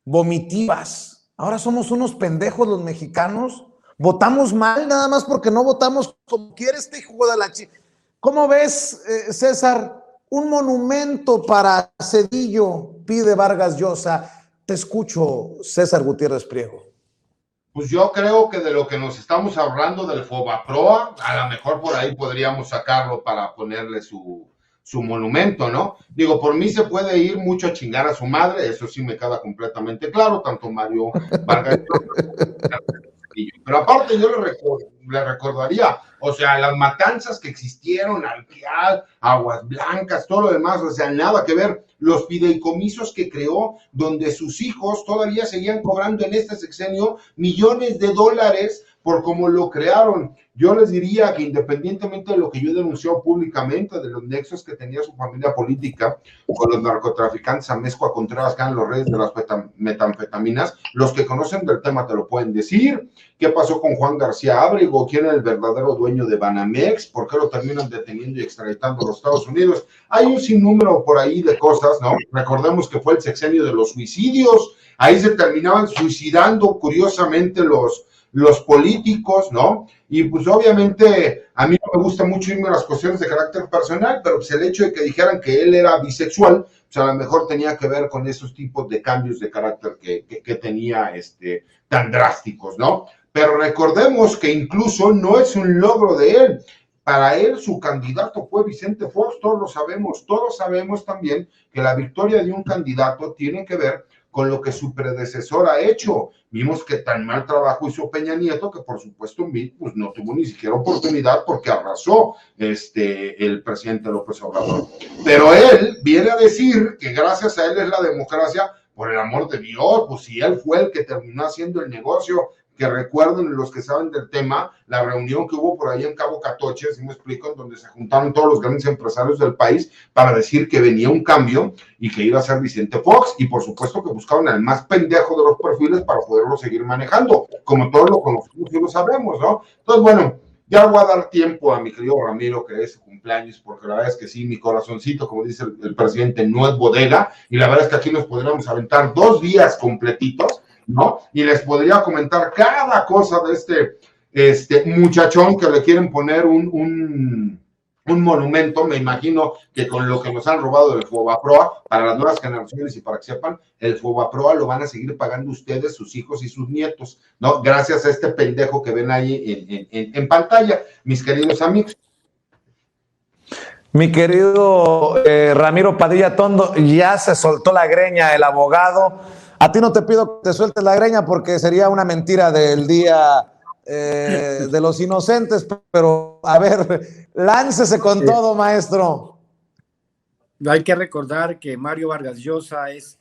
vomitivas. Ahora somos unos pendejos los mexicanos. Votamos mal nada más porque no votamos como quiere este hijo de la chica. ¿Cómo ves, César? Un monumento para Zedillo pide Vargas Llosa. Te escucho, César Gutiérrez Priego. Pues yo creo que de lo que nos estamos hablando del Fobaproa, a lo mejor por ahí podríamos sacarlo para ponerle su monumento, ¿no? Digo, por mí se puede ir mucho a chingar a su madre, eso sí me queda completamente claro, tanto Mario Vargas Delgadillo. Pero aparte yo le recordaría, o sea, las matanzas que existieron, Alquial, Aguas Blancas, todo lo demás, o sea, nada que ver, los fideicomisos que creó, donde sus hijos todavía seguían cobrando en este sexenio millones de dólares por cómo lo crearon. Yo les diría que independientemente de lo que yo he denunciado públicamente, de los nexos que tenía su familia política con los narcotraficantes Amezcua Contreras, que eran los reyes de las metanfetaminas, los que conocen del tema te lo pueden decir. ¿Qué pasó con Juan García Ábrego? ¿Quién era el verdadero dueño de Banamex? ¿Por qué lo terminan deteniendo y extraditando a los Estados Unidos? Hay un sinnúmero por ahí de cosas, ¿no? Recordemos que fue el sexenio de los suicidios. Ahí se terminaban suicidando, curiosamente, los políticos, ¿no? Y pues obviamente a mí no me gusta mucho irme a las cuestiones de carácter personal, pero pues el hecho de que dijeran que él era bisexual, pues a lo mejor tenía que ver con esos tipos de cambios de carácter que tenía tan drásticos, ¿no? Pero recordemos que incluso no es un logro de él. Para él su candidato fue Vicente Fox, todos sabemos también que la victoria de un candidato tiene que ver con lo que su predecesor ha hecho. Vimos que tan mal trabajo hizo Peña Nieto que por supuesto pues no tuvo ni siquiera oportunidad porque arrasó el presidente López Obrador. Pero él viene a decir que gracias a él es la democracia. Por el amor de Dios, pues si él fue el que terminó haciendo el negocio, que recuerden los que saben del tema, la reunión que hubo por ahí en Cabo Catoche, si me explico, en donde se juntaron todos los grandes empresarios del país para decir que venía un cambio y que iba a ser Vicente Fox, y por supuesto que buscaban al más pendejo de los perfiles para poderlo seguir manejando, como todos lo conocemos y lo sabemos, ¿no? Entonces, bueno, ya voy a dar tiempo a mi querido Ramiro, que es su cumpleaños, porque la verdad es que sí, mi corazoncito, como dice el presidente, no es bodega, y la verdad es que aquí nos podríamos aventar 2 días completitos, ¿no? Y les podría comentar cada cosa de este muchachón que le quieren poner un monumento. Me imagino que con lo que nos han robado del Fobaproa, para las nuevas generaciones y para que sepan, el Fobaproa lo van a seguir pagando ustedes, sus hijos y sus nietos, ¿no? Gracias a este pendejo que ven ahí en pantalla, mis queridos amigos. Mi querido Ramiro Padilla Tondo, ya se soltó la greña el abogado. A ti no te pido que te sueltes la greña porque sería una mentira del día de los inocentes, pero a ver, láncese con todo, maestro. Hay que recordar que Mario Vargas Llosa es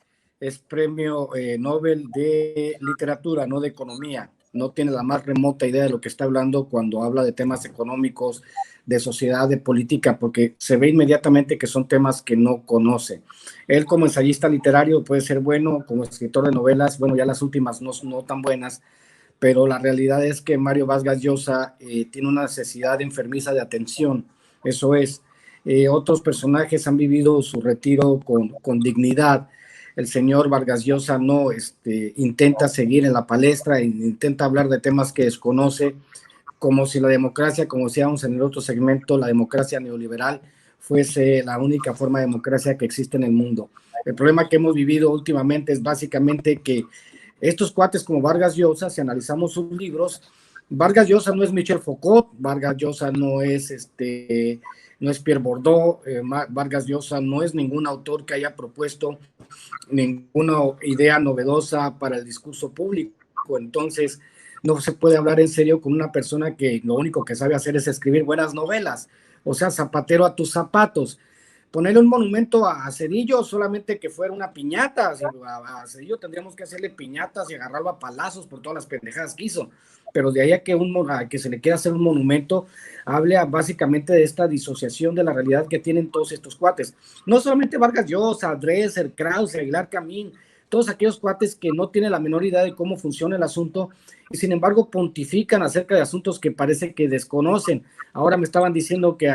premio Nobel de literatura, no de economía. No tiene la más remota idea de lo que está hablando cuando habla de temas económicos, de sociedad, de política, porque se ve inmediatamente que son temas que no conoce. Él como ensayista literario puede ser bueno, como escritor de novelas, bueno, ya las últimas no tan buenas, pero la realidad es que Mario Vargas Llosa tiene una necesidad enfermiza de atención, eso es. Otros personajes han vivido su retiro con dignidad. El señor Vargas Llosa no intenta seguir en la palestra, intenta hablar de temas que desconoce, como si la democracia, como decíamos en el otro segmento, la democracia neoliberal fuese la única forma de democracia que existe en el mundo. El problema que hemos vivido últimamente es básicamente que estos cuates como Vargas Llosa, si analizamos sus libros, Vargas Llosa no es Michel Foucault, Vargas Llosa no es Pierre Bourdieu, Vargas Llosa no es ningún autor que haya propuesto ninguna idea novedosa para el discurso público. Entonces, no se puede hablar en serio con una persona que lo único que sabe hacer es escribir buenas novelas, o sea, zapatero a tus zapatos. Ponerle un monumento a Zedillo solamente que fuera una piñata. A Zedillo tendríamos que hacerle piñatas y agarrarlo a palazos por todas las pendejadas que hizo, pero de ahí a que se le quiera hacer un monumento, habla básicamente de esta disociación de la realidad que tienen todos estos cuates. No solamente Vargas Llosa, Dresser, Krause, Aguilar Camín, todos aquellos cuates que no tienen la menor idea de cómo funciona el asunto y sin embargo pontifican acerca de asuntos que parece que desconocen. Ahora me estaban diciendo que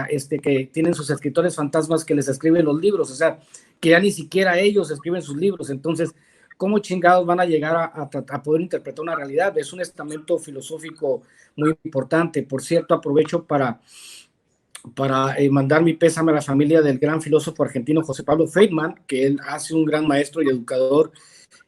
tienen sus escritores fantasmas que les escriben los libros, o sea, que ya ni siquiera ellos escriben sus libros. Entonces, ¿cómo chingados van a llegar a poder interpretar una realidad? Es un estamento filosófico muy importante. Por cierto, aprovecho para mandar mi pésame a la familia del gran filósofo argentino José Pablo Feynman, que él hace un gran maestro y educador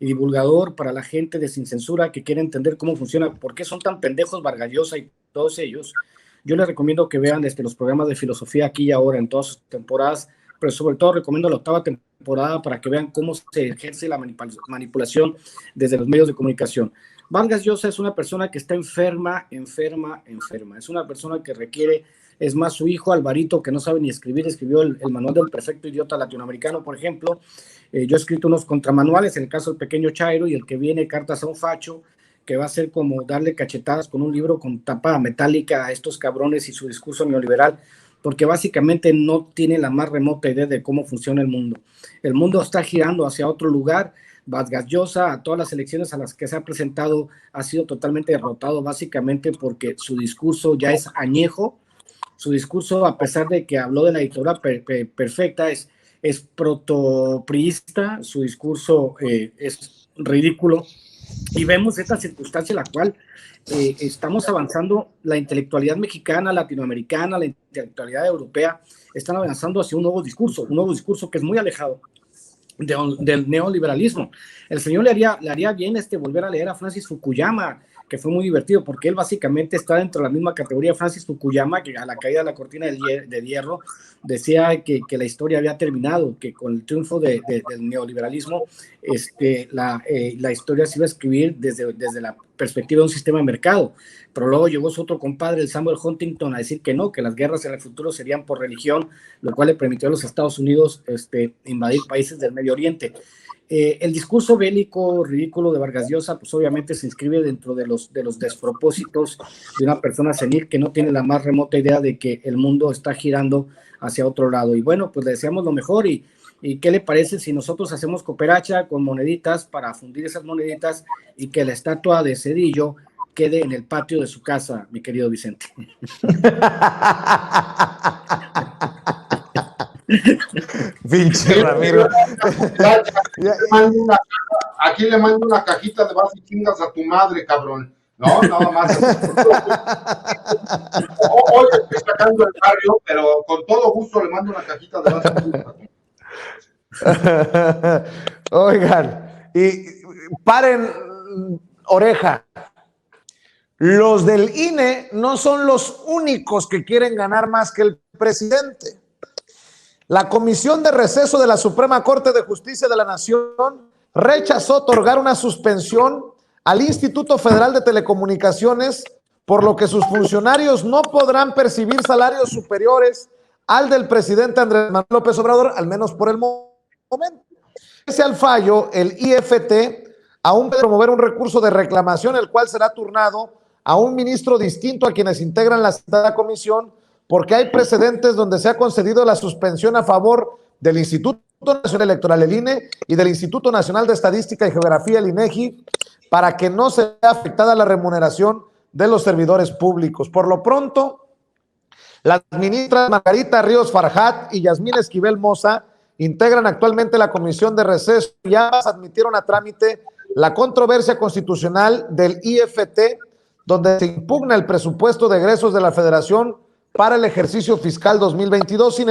y divulgador para la gente de Sin Censura que quiere entender cómo funciona, por qué son tan pendejos Vargas Llosa y todos ellos. Yo les recomiendo que vean los programas de filosofía aquí y ahora en todas sus temporadas, pero sobre todo recomiendo la 8ª temporada para que vean cómo se ejerce la manipulación desde los medios de comunicación. Vargas Llosa es una persona que está enferma. Es una persona que requiere, es más, su hijo Alvarito, que no sabe ni escribir, escribió el manual del perfecto idiota latinoamericano, por ejemplo. Yo he escrito unos contramanuales, en el caso del pequeño Chairo, y el que viene, Cartas a un Facho, que va a ser como darle cachetadas con un libro con tapa metálica a estos cabrones y su discurso neoliberal, porque básicamente no tiene la más remota idea de cómo funciona el mundo. El mundo está girando hacia otro lugar. Vargas Llosa, a todas las elecciones a las que se ha presentado, ha sido totalmente derrotado, básicamente porque su discurso ya es añejo. Su discurso, a pesar de que habló de la dictadura perfecta, es protopriista. Su discurso es ridículo. Y vemos esta circunstancia en la cual estamos avanzando, la intelectualidad mexicana, latinoamericana, la intelectualidad europea, están avanzando hacia un nuevo discurso que es muy alejado del neoliberalismo. El señor le haría bien volver a leer a Francis Fukuyama, que fue muy divertido, porque él básicamente está dentro de la misma categoría de Francis Fukuyama, que a la caída de la cortina de hierro decía que la historia había terminado, que con el triunfo del neoliberalismo la historia se iba a escribir desde la perspectiva de un sistema de mercado. Pero luego llegó su otro compadre, el Samuel Huntington, a decir que no, que las guerras en el futuro serían por religión, lo cual le permitió a los Estados Unidos invadir países del Medio Oriente. El discurso bélico ridículo de Vargas Llosa, pues obviamente se inscribe dentro de los despropósitos de una persona senil que no tiene la más remota idea de que el mundo está girando hacia otro lado. Y bueno, pues le deseamos lo mejor. ¿Y qué le parece si nosotros hacemos cooperacha con moneditas para fundir esas moneditas y que la estatua de Cedillo quede en el patio de su casa, mi querido Vicente? Pinche Ramiro. Aquí le mando una cajita de vas y chingas a tu madre, cabrón. No, nada más. Hoy estoy sacando el barrio, pero con todo gusto le mando una cajita de vas y chingas a tu madre. Oigan, y paren oreja. Los del INE no son los únicos que quieren ganar más que el presidente. La Comisión de Receso de la Suprema Corte de Justicia de la Nación rechazó otorgar una suspensión al Instituto Federal de Telecomunicaciones, por lo que sus funcionarios no podrán percibir salarios superiores al del presidente Andrés Manuel López Obrador, al menos por el momento. Pese al fallo, el IFT aún puede promover un recurso de reclamación, el cual será turnado a un ministro distinto a quienes integran la citada comisión, porque hay precedentes donde se ha concedido la suspensión a favor del Instituto Nacional Electoral, el INE, y del Instituto Nacional de Estadística y Geografía, el INEGI, para que no se vea afectada la remuneración de los servidores públicos. Por lo pronto, las ministras Margarita Ríos Farjat y Yasmín Esquivel Moza integran actualmente la Comisión de Receso y ambas admitieron a trámite la controversia constitucional del IFT, donde se impugna el presupuesto de egresos de la Federación para el ejercicio fiscal 2022. Sin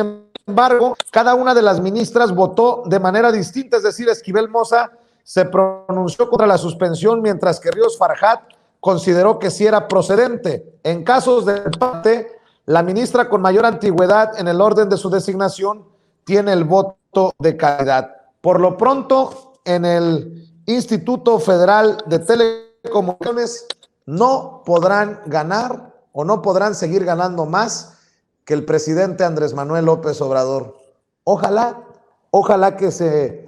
embargo, cada una de las ministras votó de manera distinta, es decir, Esquivel Moza se pronunció contra la suspensión, mientras que Ríos Farjat consideró que sí era procedente. En casos de empate, la ministra con mayor antigüedad en el orden de su designación tiene el voto de calidad. Por lo pronto, en el Instituto Federal de Telecomunicaciones no podrán ganar o no podrán seguir ganando más que el presidente Andrés Manuel López Obrador. Ojalá que se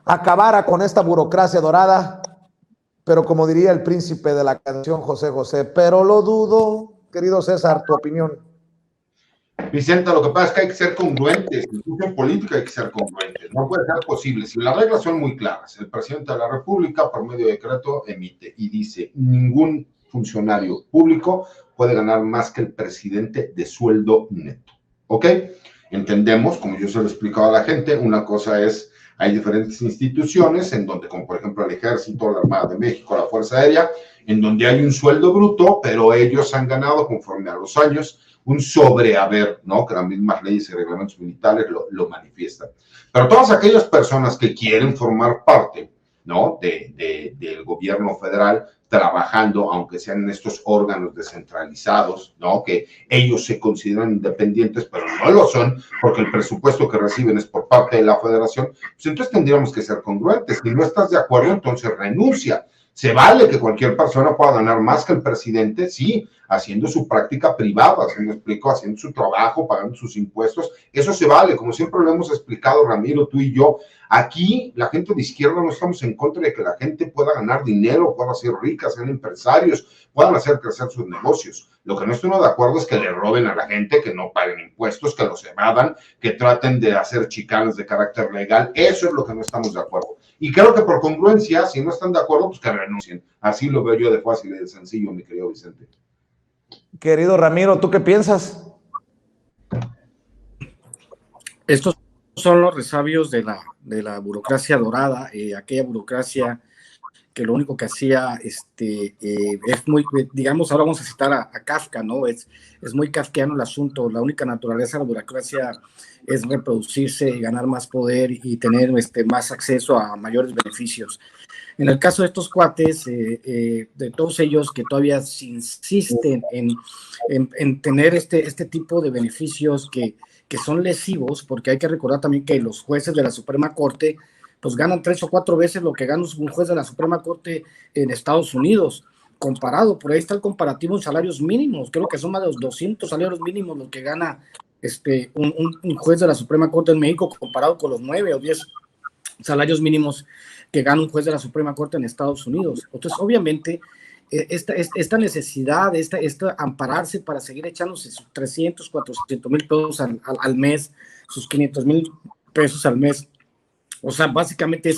acabara con esta burocracia dorada, pero como diría el príncipe de la canción José José, pero lo dudo. Querido César, tu opinión. Vicente, lo que pasa es que hay que ser congruentes, incluso en política hay que ser congruentes, no puede ser posible, si las reglas son muy claras, el presidente de la República por medio de decreto emite y dice, ningún funcionario público puede ganar más que el presidente de sueldo neto, ¿ok? Entendemos, como yo se lo he explicado a la gente, una cosa es, hay diferentes instituciones en donde, como por ejemplo el Ejército, la Armada de México, la Fuerza Aérea, en donde hay un sueldo bruto, pero ellos han ganado conforme a los años un sobrehaber, ¿no? Que las mismas leyes y reglamentos militares lo manifiestan. Pero todas aquellas personas que quieren formar parte, ¿no? Del gobierno federal, trabajando, aunque sean en estos órganos descentralizados, ¿no? Que ellos se consideran independientes, pero no lo son, porque el presupuesto que reciben es por parte de la federación, pues entonces tendríamos que ser congruentes. Si no estás de acuerdo, entonces renuncia. Se vale que cualquier persona pueda ganar más que el presidente, sí, haciendo su práctica privada, ¿sí me explico? Haciendo su trabajo, pagando sus impuestos, eso se vale, como siempre lo hemos explicado Ramiro, tú y yo. Aquí la gente de izquierda no estamos en contra de que la gente pueda ganar dinero, pueda ser rica, sean empresarios, puedan hacer crecer sus negocios. Lo que no estoy de acuerdo es que le roben a la gente, que no paguen impuestos, que los evadan, que traten de hacer chicanas de carácter legal. Eso es lo que no estamos de acuerdo. Y creo que por congruencia, si no están de acuerdo, pues que renuncien. Así lo veo yo de fácil y de sencillo, mi querido Vicente. Querido Ramiro, ¿tú qué piensas? Estos son los resabios de la burocracia dorada, aquella burocracia que lo único que hacía es muy, digamos, ahora vamos a citar a Kafka, ¿no? Es muy kafkiano el asunto. La única naturaleza de la burocracia es reproducirse, ganar más poder y tener más acceso a mayores beneficios. En el caso de estos cuates, de todos ellos que todavía insisten en tener este tipo de beneficios que son lesivos, porque hay que recordar también que los jueces de la Suprema Corte pues ganan 3 o 4 veces lo que gana un juez de la Suprema Corte en Estados Unidos, comparado, por ahí está el comparativo en salarios mínimos, creo que son más de los 200 salarios mínimos lo que gana un juez de la Suprema Corte en México, comparado con los 9 o 10 salarios mínimos que gana un juez de la Suprema Corte en Estados Unidos. Entonces, obviamente, esta necesidad, esta ampararse para seguir echándose sus 300, 400 mil pesos al mes, sus 500 mil pesos al mes, o sea, básicamente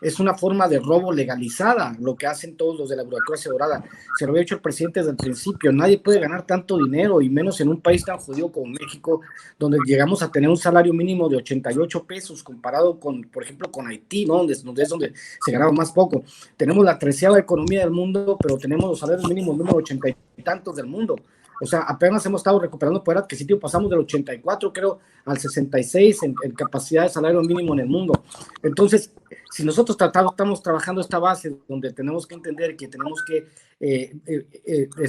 es una forma de robo legalizada lo que hacen todos los de la burocracia dorada. Se lo había dicho el presidente desde el principio, nadie puede ganar tanto dinero, y menos en un país tan jodido como México, donde llegamos a tener un salario mínimo de 88 pesos comparado con, por ejemplo, con Haití, ¿no? donde se ganaba más poco. Tenemos la 13ª economía del mundo, pero tenemos los salarios mínimos número 80 y tantos del mundo. O sea, apenas hemos estado recuperando poder adquisitivo, pasamos del 84, creo, al 66 en capacidad de salario mínimo en el mundo. Entonces, si nosotros estamos trabajando esta base donde tenemos que entender que tenemos que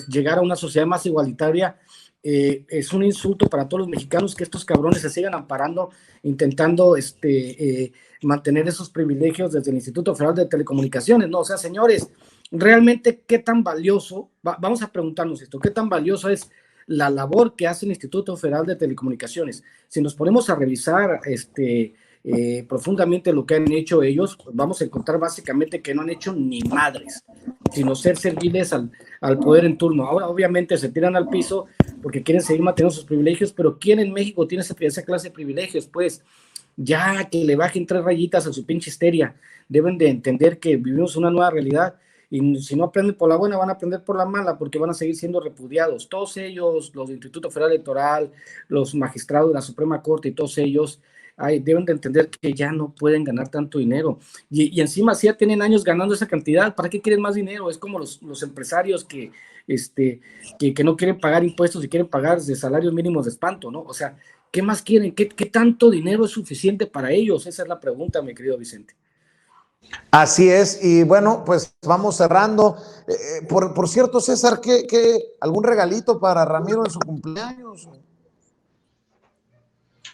llegar a una sociedad más igualitaria, es un insulto para todos los mexicanos que estos cabrones se sigan amparando, intentando mantener esos privilegios desde el Instituto Federal de Telecomunicaciones, ¿no? O sea, señores, realmente, ¿qué tan valioso? Vamos a preguntarnos esto, ¿qué tan valioso es la labor que hace el Instituto Federal de Telecomunicaciones? Si nos ponemos a revisar profundamente lo que han hecho ellos, vamos a encontrar básicamente que no han hecho ni madres, sino ser serviles al poder en turno. Ahora, obviamente, se tiran al piso porque quieren seguir manteniendo sus privilegios, pero ¿quién en México tiene esa clase de privilegios? Pues ya que le bajen 3 rayitas a su pinche histeria. Deben de entender que vivimos una nueva realidad. Y si no aprenden por la buena, van a aprender por la mala, porque van a seguir siendo repudiados. Todos ellos, los del Instituto Federal Electoral, los magistrados de la Suprema Corte y todos ellos, deben de entender que ya no pueden ganar tanto dinero. Y encima, si ya tienen años ganando esa cantidad, ¿para qué quieren más dinero? Es como los empresarios que no quieren pagar impuestos y quieren pagar de salarios mínimos de espanto, ¿no? O sea, ¿qué más quieren? ¿Qué tanto dinero es suficiente para ellos? Esa es la pregunta, mi querido Vicente. Así es, y bueno, pues vamos cerrando. Por cierto, César, ¿algún regalito para Ramiro en su cumpleaños?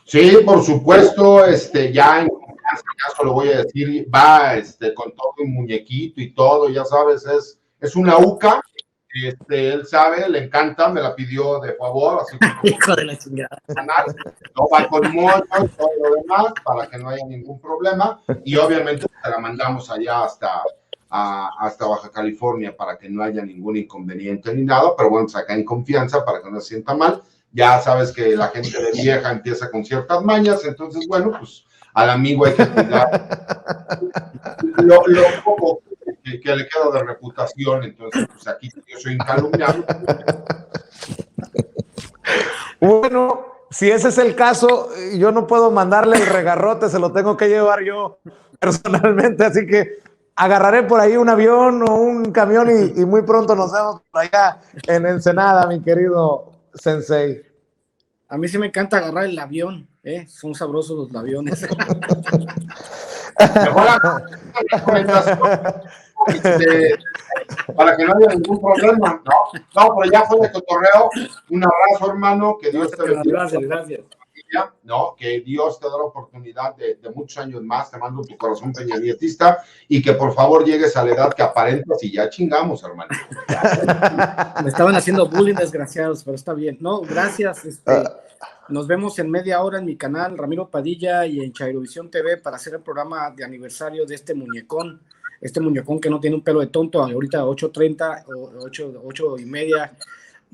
Sí, por supuesto, ya en caso lo voy a decir, va con todo un muñequito y todo, ya sabes, es una UCA, él sabe, le encanta, me la pidió de favor, así que hijo de la chingada. No va con moño y todo lo demás, para que no haya ningún problema, y obviamente se la mandamos allá hasta Baja California para que no haya ningún inconveniente ni nada, pero bueno, acá en confianza para que no se sienta mal. Ya sabes que la gente de vieja empieza con ciertas mañas, entonces, bueno, pues al amigo hay que cuidar lo poco que le queda de reputación, entonces, pues aquí yo soy incalumniado. Bueno, si ese es el caso, yo no puedo mandarle el regarrote, se lo tengo que llevar yo personalmente, así que agarraré por ahí un avión o un camión y muy pronto nos vemos por allá en Ensenada, mi querido Sensei. A mí sí me encanta agarrar el avión, son sabrosos los aviones. Para que no haya ningún problema. No, pero ya fue de cotorreo. Un abrazo, hermano, que Dios te bendiga. Gracias. familia, ¿no? Que Dios te dé la oportunidad de muchos años más, te mando tu corazón peñanietista y que por favor llegues a la edad que aparentas y ya chingamos, hermano. Me estaban haciendo bullying, desgraciados, pero está bien. No, gracias. Nos vemos en media hora en mi canal, Ramiro Padilla, y en Chairovisión TV para hacer el programa de aniversario de este muñecón que no tiene un pelo de tonto. Ahorita a 8:30 o 8:30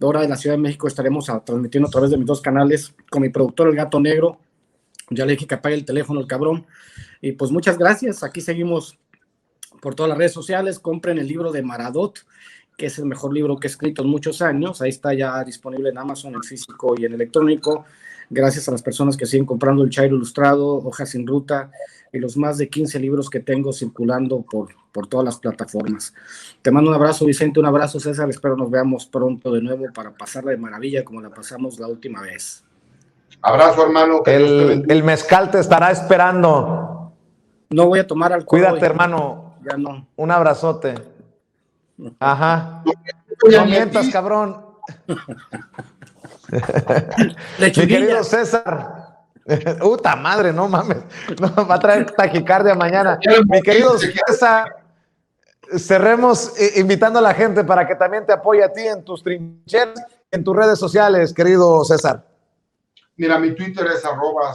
hora de la Ciudad de México estaremos transmitiendo a través de mis dos canales con mi productor El Gato Negro. Ya le dije que apague el teléfono el cabrón. Y pues muchas gracias. Aquí seguimos por todas las redes sociales. Compren el libro de Maradot, que es el mejor libro que he escrito en muchos años. Ahí está ya disponible en Amazon, en físico y en electrónico. Gracias a las personas que siguen comprando el Chairo Ilustrado, Hojas sin Ruta y los más de 15 libros que tengo circulando por todas las plataformas. Te mando un abrazo, Vicente, un abrazo, César. Espero nos veamos pronto de nuevo para pasarla de maravilla como la pasamos la última vez. Abrazo, hermano. El mezcal te estará esperando. No voy a tomar alcohol. Cuídate, hoy. hermano. Ya no. Un abrazote. Ajá. No mientas, cabrón. Mi querido César. Puta madre, no mames. No, va a traer taquicardia mañana. Mi querido César, cerremos invitando a la gente para que también te apoye a ti en tus trincheras, en tus redes sociales, querido César. Mira, mi Twitter es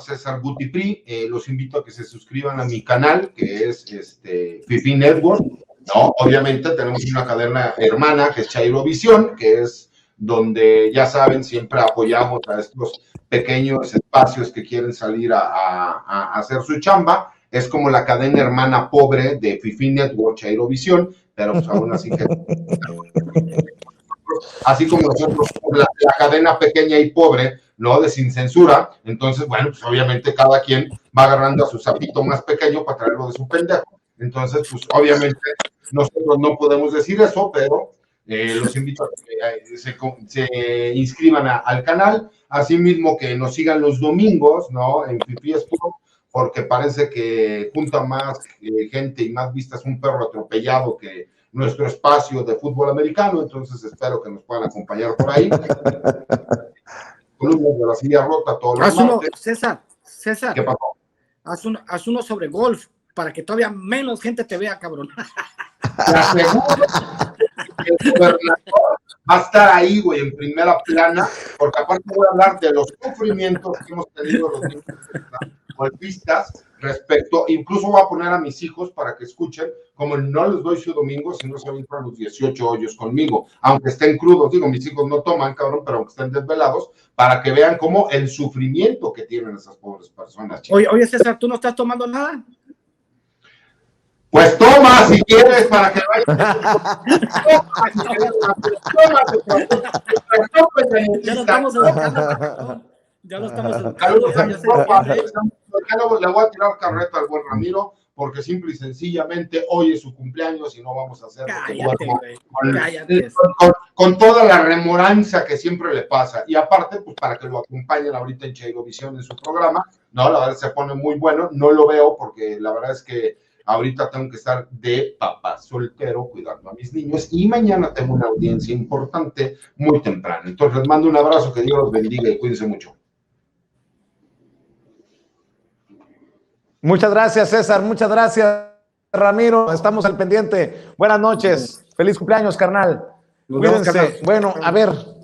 @CésarGutiPri. Los invito a que se suscriban a mi canal, que es Fifi Network. No, obviamente tenemos una cadena hermana que es Chairovisión, que es donde, ya saben, siempre apoyamos a estos pequeños espacios que quieren salir a hacer su chamba. Es como la cadena hermana pobre de Fifi Network, Chairovisión, pero pues aún así que... Así como nosotros, la cadena pequeña y pobre, ¿no? De sin censura. Entonces, bueno, pues obviamente cada quien va agarrando a su sapito más pequeño para traerlo de su pendejo. Entonces, pues obviamente nosotros no podemos decir eso, pero los invito a que se inscriban al canal. Asimismo, que nos sigan los domingos, ¿no? En Fifi Sport, porque parece que junta más gente y más vistas un perro atropellado que nuestro espacio de fútbol americano. Entonces, espero que nos puedan acompañar por ahí. Columnas de la silla rota, todos los martes. César, ¿Qué pasó? Haz uno sobre golf para que todavía menos gente te vea, cabrón. Te aseguro que el gobernador va a estar ahí, güey, en primera plana, porque aparte voy a hablar de los sufrimientos que hemos tenido los golpistas respecto, incluso voy a poner a mis hijos para que escuchen, como no les doy su domingo, si no se van los 18 hoyos conmigo, aunque estén crudos, digo, mis hijos no toman, cabrón, pero aunque estén desvelados, para que vean cómo el sufrimiento que tienen esas pobres personas. Oye, César, ¿tú no estás tomando nada? Pues toma, si quieres, para que vayas. Ya lo estamos educando. Ya lo estamos Saludos a mi educando. tropa. Le voy a tirar carreta al buen Ramiro, porque simple y sencillamente hoy es su cumpleaños y no vamos a hacer con toda la remoranza que siempre le pasa. Y aparte, pues para que lo acompañen ahorita en Chairovisión en su programa, no, la verdad se pone muy bueno. No lo veo porque la verdad es que ahorita tengo que estar de papá soltero cuidando a mis niños y mañana tengo una audiencia importante muy temprano. Entonces les mando un abrazo, que Dios los bendiga y cuídense mucho. Muchas gracias, César. Muchas gracias, Ramiro. Estamos al pendiente. Buenas noches. Feliz cumpleaños, carnal. Cuídense. Bueno, a ver.